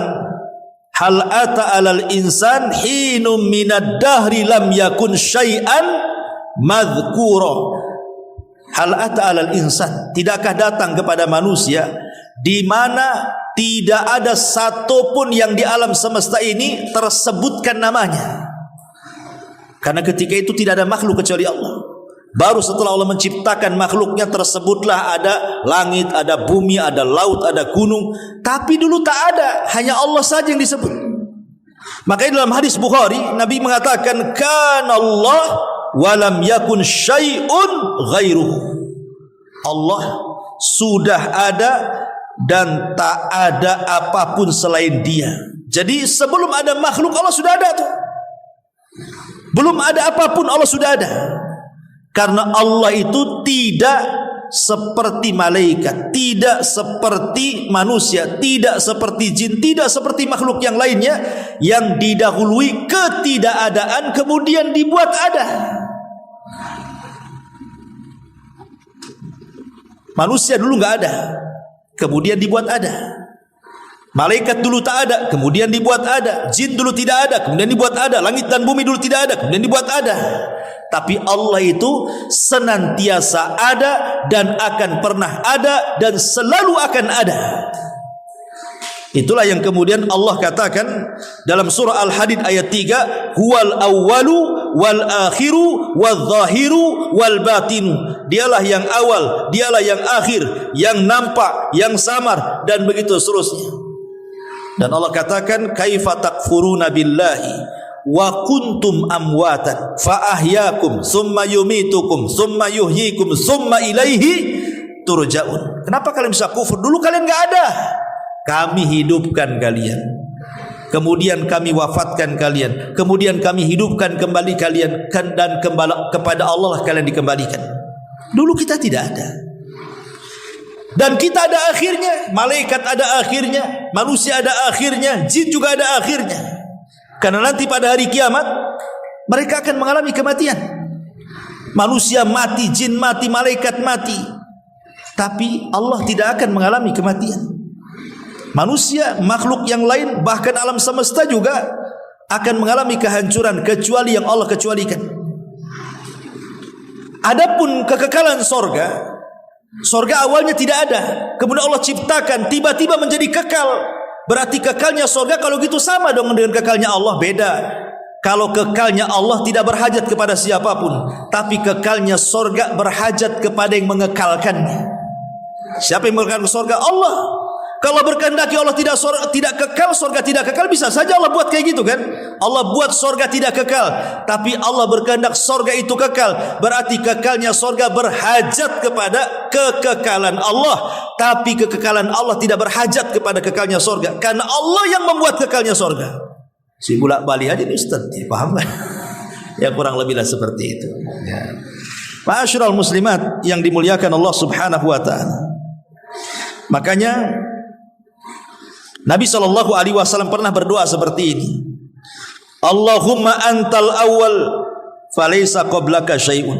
hal ata 'alal insan hinum minad dahri lam yakun syai'an madhkura. Hal ata 'alal insan, tidakkah datang kepada manusia di mana tidak ada satupun yang di alam semesta ini tersebutkan namanya. Karena ketika itu tidak ada makhluk kecuali Allah. Baru setelah Allah menciptakan makhluknya tersebutlah ada langit, ada bumi, ada laut, ada gunung. Tapi dulu tak ada, hanya Allah saja yang disebut. Makanya dalam hadis Bukhari Nabi mengatakan kana Allah walam yakun syai'un ghairuhu. Allah sudah ada dan tak ada apapun selain Dia. Jadi sebelum ada makhluk Allah sudah ada tuh. Belum ada apapun Allah sudah ada. Karena Allah itu tidak seperti malaikat, tidak seperti manusia, tidak seperti jin, tidak seperti makhluk yang lainnya yang didahului ketidakadaan kemudian dibuat ada. Manusia dulu enggak ada, kemudian dibuat ada. Malaikat dulu tak ada, kemudian dibuat ada. Jin dulu tidak ada, kemudian dibuat ada. Langit dan bumi dulu tidak ada, kemudian dibuat ada. Tapi Allah itu senantiasa ada dan akan pernah ada dan selalu akan ada. Itulah yang kemudian Allah katakan dalam surah Al-Hadid ayat 3, huwal awwalu wal akhiru wal zahiru wal batinu. Dialah yang awal, dialah yang akhir, yang nampak, yang samar, dan begitu seterusnya. Dan Allah katakan kaifa takfuruna billahi wa kuntum amwatan fa ahyakum summa yumitukum summa yuhyikum summa ilaihi turja'un. Kenapa kalian bisa kufur? Dulu kalian enggak ada, kami hidupkan kalian, kemudian kami wafatkan kalian, kemudian kami hidupkan kembali kalian, dan kepada Allah lah kalian dikembalikan. Dulu kita tidak ada dan kita ada akhirnya. Malaikat ada akhirnya, manusia ada akhirnya, jin juga ada akhirnya. Karena nanti pada hari kiamat mereka akan mengalami kematian. Manusia mati, jin mati, malaikat mati, tapi Allah tidak akan mengalami kematian. Manusia, makhluk yang lain, bahkan alam semesta juga akan mengalami kehancuran kecuali yang Allah kecualikan. Adapun kekekalan sorga, sorga awalnya tidak ada, kemudian Allah ciptakan, tiba-tiba menjadi kekal. Berarti kekalnya sorga kalau gitu sama dong dengan kekalnya Allah. Beda. Kalau kekalnya Allah tidak berhajat kepada siapapun, tapi kekalnya sorga berhajat kepada yang mengekalkannya. Siapa yang mengekalkan sorga? Allah. Kalau berkehendaki Allah tidak kekal, sorga tidak kekal, bisa saja Allah buat kayak gitu kan. Allah buat sorga tidak kekal, tapi Allah berkehendak sorga itu kekal. Berarti kekalnya sorga berhajat kepada kekekalan Allah, tapi kekekalan Allah tidak berhajat kepada kekalnya sorga, karena Allah yang membuat kekalnya sorga. Si bulak balik aja ni Ustaz, paham kan? Ya kurang lebihlah seperti itu. Ya. Ma'asyiral muslimat yang dimuliakan Allah Subhanahu wa taala. Makanya Nabi SAW pernah berdoa seperti ini. Allahumma antal awal falaysa qablaka syai'un,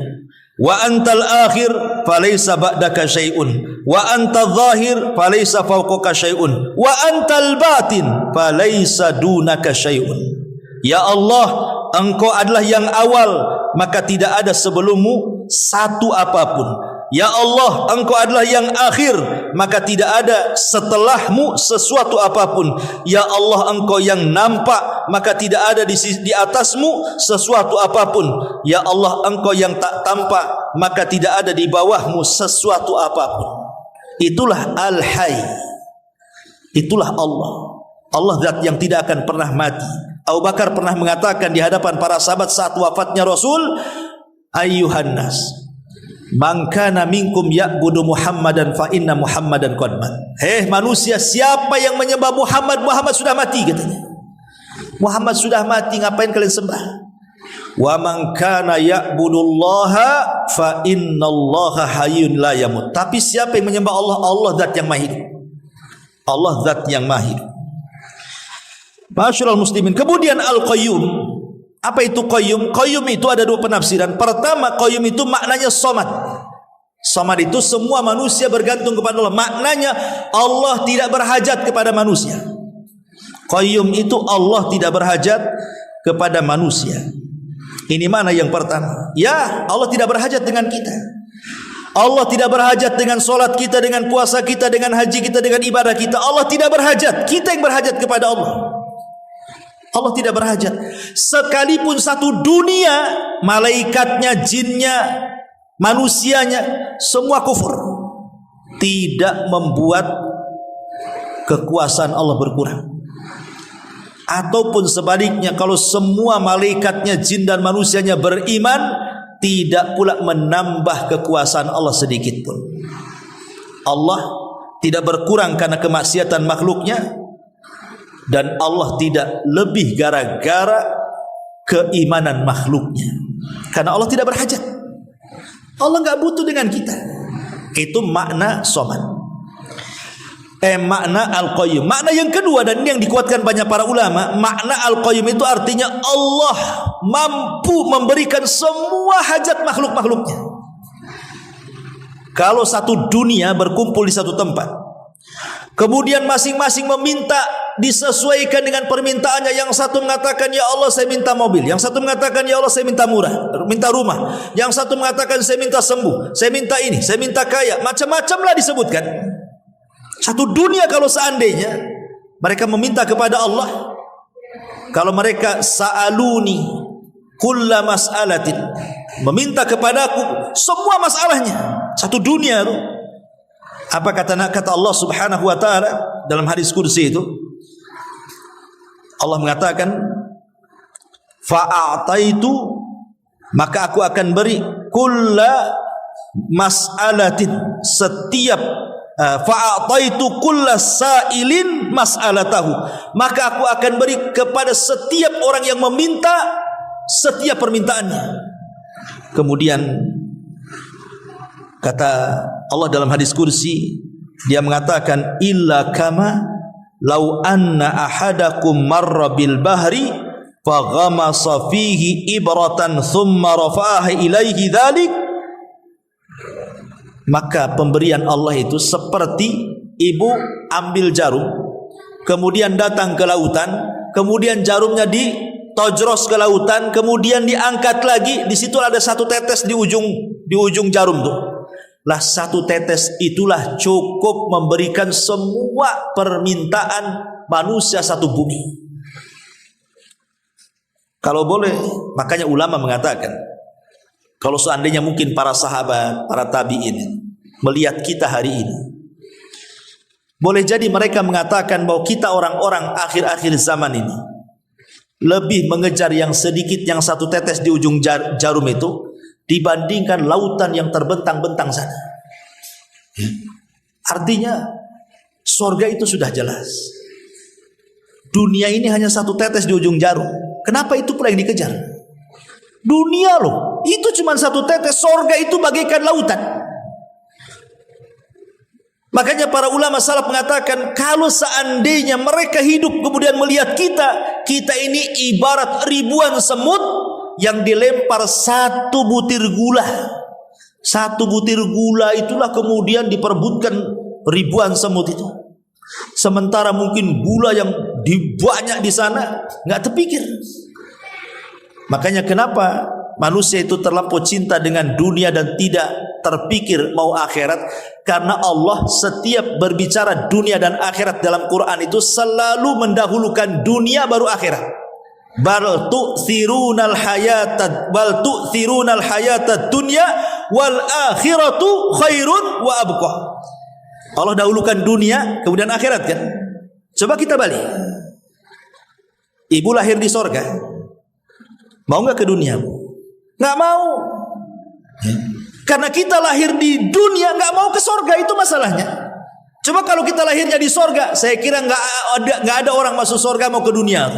wa antal akhir falaysa ba'daka syai'un, wa antal zahir falaysa fawqaka syai'un, wa antal batin falaysa dunaka syai'un. Ya Allah, Engkau adalah yang awal, maka tidak ada sebelummu satu apapun. Ya Allah, Engkau adalah yang akhir, maka tidak ada setelahmu sesuatu apapun. Ya Allah, Engkau yang nampak, maka tidak ada di atasmu sesuatu apapun. Ya Allah, Engkau yang tak tampak, maka tidak ada di bawahmu sesuatu apapun. Itulah Al-Hayy. Itulah Allah. Allah zat yang tidak akan pernah mati. Abu Bakar pernah mengatakan di hadapan para sahabat saat wafatnya Rasul, ayyuhan nas, man kana minkum ya'budu Muhammadan fa inna Muhammadan qad mat. Hei manusia, siapa yang menyembah Muhammad, Muhammad sudah mati katanya. Muhammad sudah mati, ngapain kalian sembah? Wa man kana ya'budullaha fa innallaha hayyun la yamut. Tapi siapa yang menyembah Allah, Allah zat yang maha hidup. Allah zat yang maha hidup. Ma'asyiral muslimin. Kemudian Al-Qayyum. Apa itu Qayyum? Qayyum itu ada dua penafsiran. Pertama, Qayyum itu maknanya somad. Somad itu semua manusia bergantung kepada Allah. Maknanya Allah tidak berhajat kepada manusia. Qayyum itu Allah tidak berhajat kepada manusia. Ini mana yang pertama? Ya, Allah tidak berhajat dengan kita. Allah tidak berhajat dengan solat kita, dengan puasa kita, dengan haji kita, dengan ibadah kita. Allah tidak berhajat. Kita yang berhajat kepada Allah. Allah tidak berhajat. Sekalipun satu dunia, malaikatnya, jinnya, manusianya, semua kufur, tidak membuat kekuasaan Allah berkurang. Ataupun sebaliknya, kalau semua malaikatnya, jin dan manusianya beriman, tidak pula menambah kekuasaan Allah sedikit pun. Allah tidak berkurang karena kemaksiatan makhluknya, dan Allah tidak lebih gara-gara keimanan makhluknya, karena Allah tidak berhajat. Allah enggak butuh dengan kita. Itu makna somad. Makna Al-Qayyum. Makna yang kedua, dan ini yang dikuatkan banyak para ulama, makna Al-Qayyum itu artinya Allah mampu memberikan semua hajat makhluk-makhluknya. Kalau satu dunia berkumpul di satu tempat, kemudian masing-masing meminta disesuaikan dengan permintaannya. Yang satu mengatakan, ya Allah saya minta mobil. Yang satu mengatakan, ya Allah saya minta minta rumah. Yang satu mengatakan, saya minta sembuh, saya minta ini, saya minta kaya. Macam-macamlah disebutkan. Satu dunia kalau seandainya mereka meminta kepada Allah, kalau mereka sa'aluni kulla mas'alatin, meminta kepadaku semua masalahnya, satu dunia itu. Apa kata Allah Subhanahu wa taala dalam hadis kursi itu? Allah mengatakan, fa'ataitu, maka aku akan beri kulla mas'alatin, setiap fa'ataitu kulla sa'ilin mas'alatahu, maka aku akan beri kepada setiap orang yang meminta setiap permintaannya. Kemudian kata Allah dalam hadis kursi, dia mengatakan, illa kama law anna ahadakum marra bil bahri faghamasa fihi ibratan thumma rafa'aha ilaihi dzalik, maka pemberian Allah itu seperti ibu ambil jarum, kemudian datang ke lautan, kemudian jarumnya ditojros ke lautan, kemudian diangkat lagi, di situ ada satu tetes di ujung jarum tuh. Lah satu tetes itulah cukup memberikan semua permintaan manusia satu bumi. Kalau boleh, makanya ulama mengatakan, kalau seandainya mungkin para sahabat, para tabi'in melihat kita hari ini, boleh jadi mereka mengatakan bahwa kita orang-orang akhir-akhir zaman ini lebih mengejar yang sedikit, yang satu tetes di ujung jarum itu, dibandingkan lautan yang terbentang-bentang sana. Artinya surga itu sudah jelas. Dunia ini hanya satu tetes di ujung jarum. Kenapa itu pula yang dikejar? Dunia loh, itu cuma satu tetes. Surga itu bagaikan lautan. Makanya para ulama salaf mengatakan, kalau seandainya mereka hidup kemudian melihat kita ini ibarat ribuan semut yang dilempar satu butir gula. Satu butir gula itulah kemudian diperebutkan ribuan semut itu. Sementara mungkin gula yang banyak di sana nggak terpikir. Makanya kenapa manusia itu terlampau cinta dengan dunia dan tidak terpikir mau akhirat? Karena Allah setiap berbicara dunia dan akhirat dalam Quran itu selalu mendahulukan dunia baru akhirat. Bal tu'thirunal hayatad dunya wal akhiratu khairun wa abqa. Allah dahulukan dunia kemudian akhirat kan? Coba kita balik. Ibu lahir di sorga, mau nggak ke dunia? Nggak mau. Karena kita lahir di dunia, nggak mau ke sorga, itu masalahnya. Coba kalau kita lahirnya di sorga, saya kira nggak ada orang masuk sorga mau ke dunia.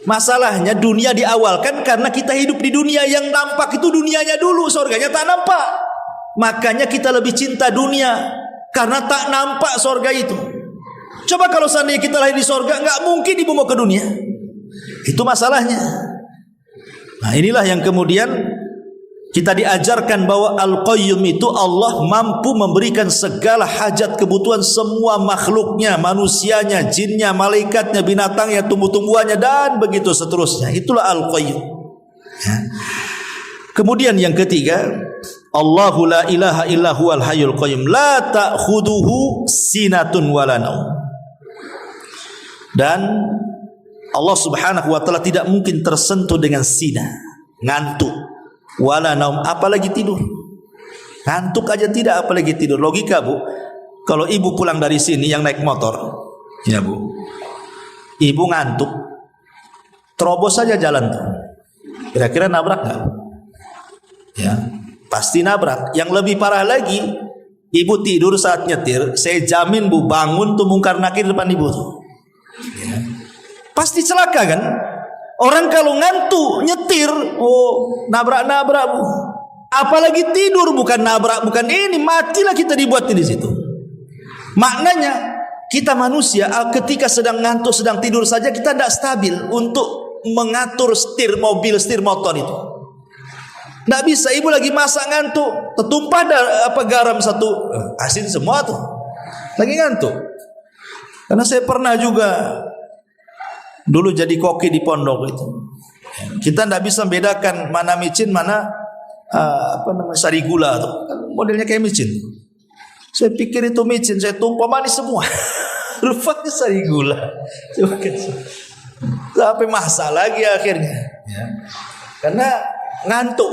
Masalahnya dunia diawalkan karena kita hidup di dunia, yang nampak itu dunianya dulu, sorganya tak nampak. Makanya kita lebih cinta dunia karena tak nampak sorga itu. Coba kalau seandainya kita lahir di sorga, nggak mungkin ibu mau ke dunia. Itu masalahnya. Nah inilah yang kemudian kita diajarkan bahwa Al-Qayyum itu Allah mampu memberikan segala hajat kebutuhan semua makhluknya, manusianya, jinnya, malaikatnya, binatangnya, tumbuh-tumbuhannya, dan begitu seterusnya. Itulah Al-Qayyum. Ya. Kemudian yang ketiga, Allahu la ilaha illa huwal hayyul qayyum la ta'khuduhu sinatun wala naum. Dan Allah Subhanahu wa taala tidak mungkin tersentuh dengan sina, ngantuk, wala naum, apalagi tidur. Ngantuk aja tidak, apalagi tidur. Logika Bu, kalau ibu pulang dari sini yang naik motor, ya Bu, ibu ngantuk, terobos saja jalan tuh, kira-kira nabrak nggak? Ya, pasti nabrak. Yang lebih parah lagi, ibu tidur saat nyetir, saya jamin Bu, bangun tuh mungkar nakir depan ibu tuh. Ya. Pasti celaka kan? Orang kalau ngantuk nyetir, oh nabrak-nabrak Bu. Apalagi tidur, bukan nabrak, bukan ini, matilah kita dibuatin di situ. Maknanya kita manusia ketika sedang ngantuk, sedang tidur saja kita tidak stabil untuk mengatur setir mobil, setir motor itu. Tidak bisa. Ibu lagi masak ngantuk, tertumpah garam satu, asin semua tuh. Lagi ngantuk. Karena saya pernah juga dulu jadi koki di pondok itu. Kita tidak bisa membedakan mana micin, mana sari gula tuh. Modelnya kayak micin. Saya pikir itu micin, saya tumpah manis semua. Rupanya sari gula. Sampai masak lagi akhirnya. Ya. Karena ngantuk,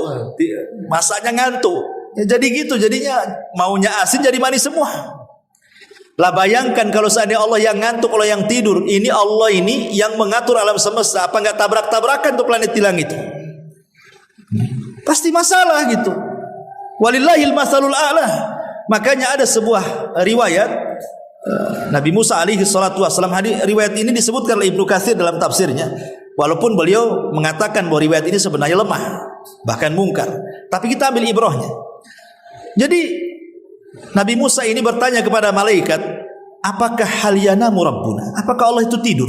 masaknya ngantuk. Ya, jadi gitu, jadinya maunya asin jadi manis semua. Lah bayangkan kalau seandainya Allah yang ngantuk, Allah yang tidur. Ini Allah ini yang mengatur alam semesta. Apa nggak tabrak-tabrakan tuh planet tilang itu? Pasti masalah gitu. Walillahil masalul a'la. Makanya ada sebuah riwayat Nabi Musa alaihi salatu wassalam. Riwayat ini disebutkan oleh Ibnu Katsir dalam tafsirnya. Walaupun beliau mengatakan bahwa riwayat ini sebenarnya lemah, bahkan mungkar. Tapi kita ambil ibrahnya. Jadi Nabi Musa ini bertanya kepada malaikat, apakah hal yanamu rabbuna? Apakah Allah itu tidur?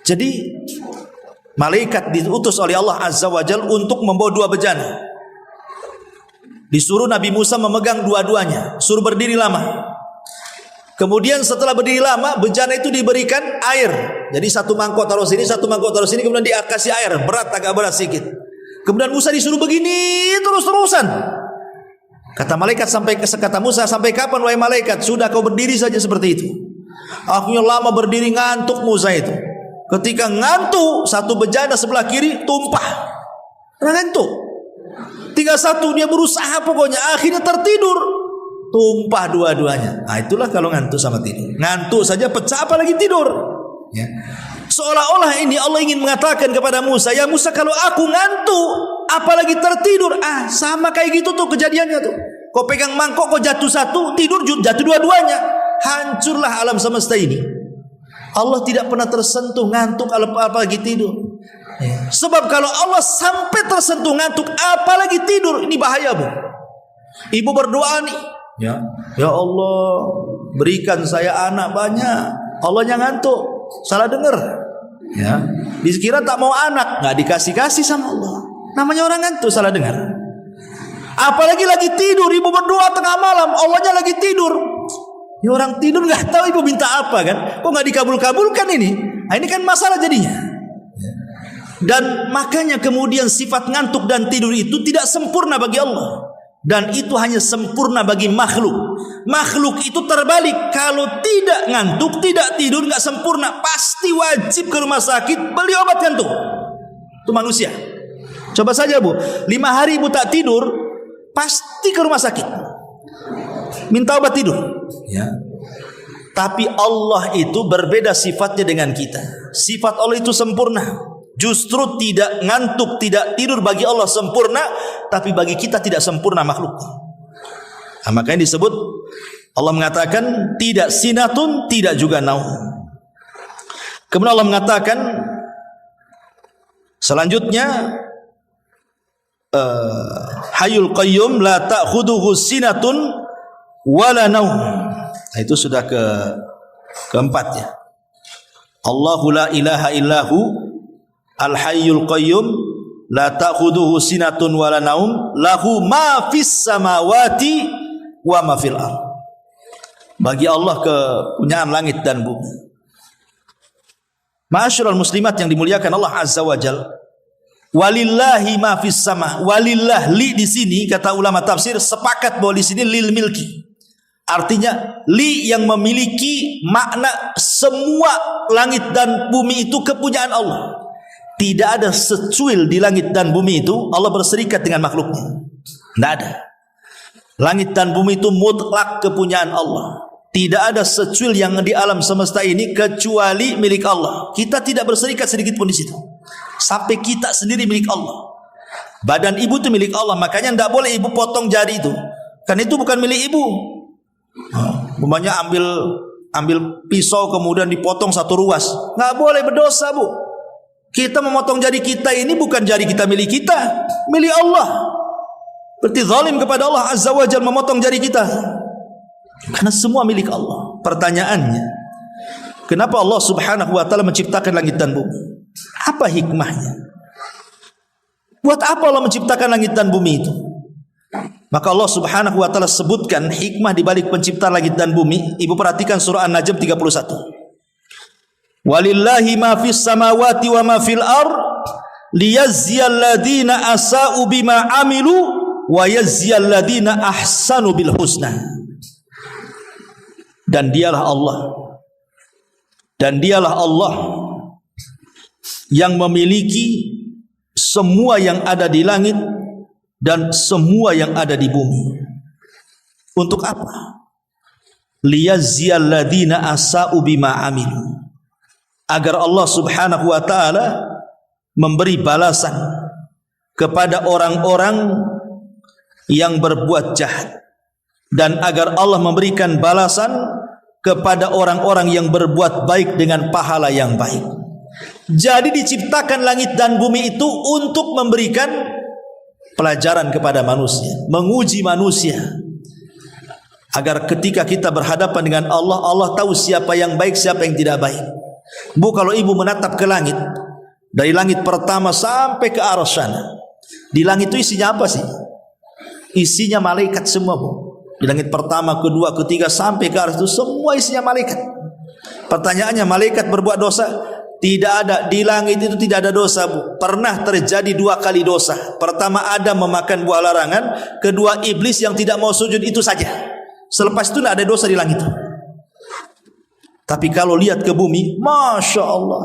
Jadi malaikat diutus oleh Allah Azza wa Jalla untuk membawa 2 bejana. Disuruh Nabi Musa memegang dua-duanya, suruh berdiri lama. Kemudian setelah berdiri lama, bejana itu diberikan air. Jadi satu mangkok taruh sini, satu mangkok taruh sini, kemudian dikasih air, agak berat sedikit. Kemudian Musa disuruh begini terus-terusan. Kata Musa, sampai kapan wahai malaikat? Sudah kau berdiri saja seperti itu. Akhirnya lama berdiri, ngantuk Musa itu. Ketika ngantuk, satu bejana sebelah kiri tumpah. Ngantuk. Tinggal satu, dia berusaha pokoknya, akhirnya tertidur. Tumpah dua-duanya. Nah, itulah kalau ngantuk sama tidur. Ngantuk saja pecah, apalagi tidur. Ya. Seolah-olah ini Allah ingin mengatakan kepada Musa, ya Musa, kalau aku ngantuk, apalagi tertidur, sama kayak gitu tuh kejadiannya tuh. Kau pegang mangkok, kau jatuh satu, tidur jatuh dua-duanya. Hancurlah alam semesta ini. Allah tidak pernah tersentuh ngantuk apalagi tidur. Ya. Sebab kalau Allah sampai tersentuh ngantuk apalagi tidur, ini bahaya, Bu. Ibu berdoa nih, ya Allah, berikan saya anak banyak. Allahnya ngantuk, salah dengar. Ya, dikira tak mau anak, nggak dikasih sama Allah. Namanya orang ngantuk, salah dengar. Apalagi lagi tidur, ibu berdoa tengah malam, Allahnya lagi tidur. Ya orang tidur nggak tahu ibu minta apa kan? Kok nggak dikabul-kabulkan ini? Nah, ini kan masalah jadinya. Dan makanya kemudian sifat ngantuk dan tidur itu tidak sempurna bagi Allah. Dan itu hanya sempurna bagi makhluk. Makhluk itu terbalik. Kalau tidak ngantuk, tidak tidur, nggak sempurna, pasti wajib ke rumah sakit beli obat ngantuk. Itu manusia. Coba saja Bu, 5 hari Ibu tak tidur, pasti ke rumah sakit, minta obat tidur. Ya. Tapi Allah itu berbeda sifatnya dengan kita. Sifat Allah itu sempurna. Justru tidak ngantuk, tidak tidur bagi Allah sempurna, tapi bagi kita tidak sempurna makhluk. Nah, makanya disebut Allah mengatakan tidak sinatun, tidak juga naum. Kemudian Allah mengatakan selanjutnya Hayyul Qayyum la ta'khudhuhu sinatun wala naum. Nah, itu sudah keempat ya. Allahu la ilaha illahu Al-Hayyul Qayyum la ta'khudhuhu sinatun wala naum lahu ma fis samawati wa ma fil ardh. Bagi Allah kepunyaan langit dan bumi. Ma'asyiral muslimat yang dimuliakan Allah Azza wa Jalla. Walillahi ma fis sama. Walillah, li di sini kata ulama tafsir sepakat bahwa di sini lil milki. Artinya li yang memiliki makna semua langit dan bumi itu kepunyaan Allah. Tidak ada secuil di langit dan bumi itu Allah berserikat dengan makhluknya. Tidak ada. Langit dan bumi itu mutlak kepunyaan Allah. Tidak ada secuil yang di alam semesta ini kecuali milik Allah. Kita tidak berserikat sedikit pun di situ. Sampai kita sendiri milik Allah. Badan ibu itu milik Allah. Makanya tidak boleh ibu potong jari itu. Kan itu bukan milik ibu. Umpamanya ambil pisau kemudian dipotong satu ruas. Nggak boleh, berdosa Bu. Kita memotong jari kita ini bukan jari kita milik kita, milik Allah. Berarti zalim kepada Allah Azza wa Jalla memotong jari kita. Karena semua milik Allah. Pertanyaannya, kenapa Allah Subhanahu wa taala menciptakan langit dan bumi? Apa hikmahnya? Buat apa Allah menciptakan langit dan bumi itu? Maka Allah Subhanahu wa taala sebutkan hikmah di balik penciptaan langit dan bumi. Ibu perhatikan surah An-Najm 31. Walillahi ma fis samawati wa ma fil ard liyazziyal ladina asa'u bima amilu wa yazziyal ladina ahsanu bil husna. Dan dialah Allah yang memiliki semua yang ada di langit dan semua yang ada di bumi. Untuk apa? Liyazziyal ladina asa'u bima amilu. Agar Allah Subhanahu wa taala memberi balasan kepada orang-orang yang berbuat jahat, dan agar Allah memberikan balasan kepada orang-orang yang berbuat baik dengan pahala yang baik. Jadi diciptakan langit dan bumi itu untuk memberikan pelajaran kepada manusia, menguji manusia, agar ketika kita berhadapan dengan Allah, Allah tahu siapa yang baik, siapa yang tidak baik. Bu, kalau ibu menatap ke langit, dari langit pertama sampai ke arsy sana, di langit itu isinya apa sih? Isinya malaikat semua, Bu. Di langit pertama, kedua, ketiga sampai ke arsy itu semua isinya malaikat. Pertanyaannya, malaikat berbuat dosa? Tidak ada. Di langit itu tidak ada dosa, Bu. Pernah terjadi 2 kali dosa. Pertama, Adam memakan buah larangan. Kedua, iblis yang tidak mau sujud, itu saja. Selepas itu tidak ada dosa di langit. Tapi kalau lihat ke bumi, Masya Allah,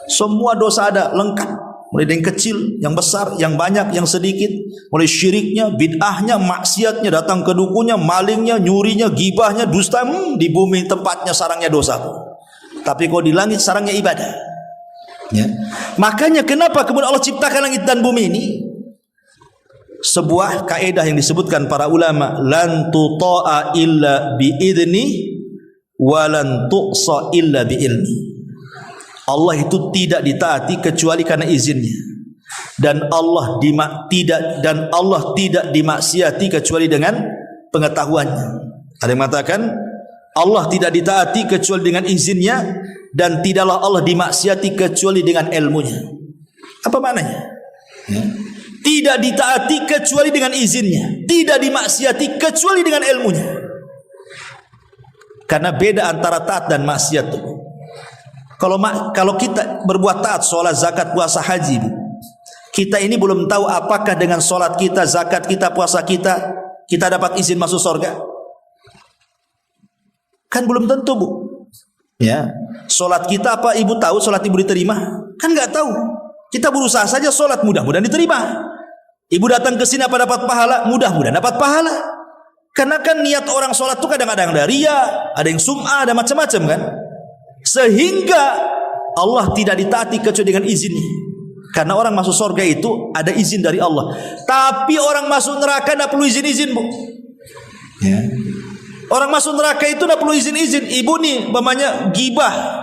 semua dosa ada, lengkap. Mulai dari yang kecil, yang besar, yang banyak, yang sedikit. Mulai syiriknya, bid'ahnya, maksiatnya, datang ke dukunya, malingnya, nyurinya, gibahnya, dusta. Di bumi tempatnya sarangnya dosa. Tapi kalau di langit sarangnya ibadah. Ya. Makanya kenapa kemudian Allah ciptakan langit dan bumi ini? Sebuah kaidah yang disebutkan para ulama, lan tuta'a illa biidni walan tuqsa illa biilmi. Allah itu tidak ditaati kecuali karena izinnya, dan Allah tidak dimaksiati kecuali dengan pengetahuannya. Ada yang mengatakan Allah tidak ditaati kecuali dengan izinnya, dan tidaklah Allah dimaksiati kecuali dengan ilmunya. Apa maknanya? Ya. Tidak ditaati kecuali dengan izinnya, tidak dimaksiati kecuali dengan ilmunya. Karena beda antara taat dan maksiat. Kalau kita berbuat taat, sholat, zakat, puasa, haji, kita ini belum tahu apakah dengan sholat kita, zakat kita, puasa kita dapat izin masuk surga. Kan belum tentu, Bu. Ya, sholat kita apa ibu tahu sholat ibu diterima? Kan nggak tahu. Kita berusaha saja sholat, mudah-mudahan diterima. Ibu datang ke sini apa dapat pahala? Mudah-mudahan dapat pahala. Karena kan niat orang sholat itu kadang-kadang ada riya, ada yang sum'ah, ada macam-macam kan. Sehingga Allah tidak ditaati kecuali dengan izinnya. Karena orang masuk surga itu ada izin dari Allah. Tapi orang masuk neraka tidak perlu izin-izin, Bu. Ya. Orang masuk neraka itu tidak perlu izin-izin. Ibu nih, umpamanya gibah.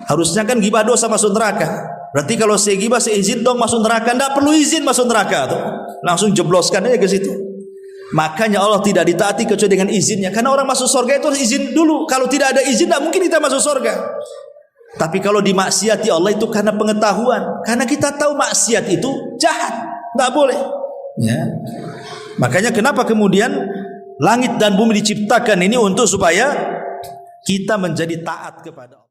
Harusnya kan gibah dosa masuk neraka. Berarti kalau saya gibah, saya izin dong masuk neraka. Tidak perlu izin masuk neraka tuh. Langsung jebloskan aja ke situ. Makanya Allah tidak ditaati kecuali dengan izinnya. Karena orang masuk surga itu harus izin dulu. Kalau tidak ada izin, tidak mungkin kita masuk surga. Tapi kalau dimaksiati Allah itu karena pengetahuan. Karena kita tahu maksiat itu jahat, tidak boleh. Ya. Makanya kenapa kemudian langit dan bumi diciptakan ini untuk supaya kita menjadi taat kepada Allah.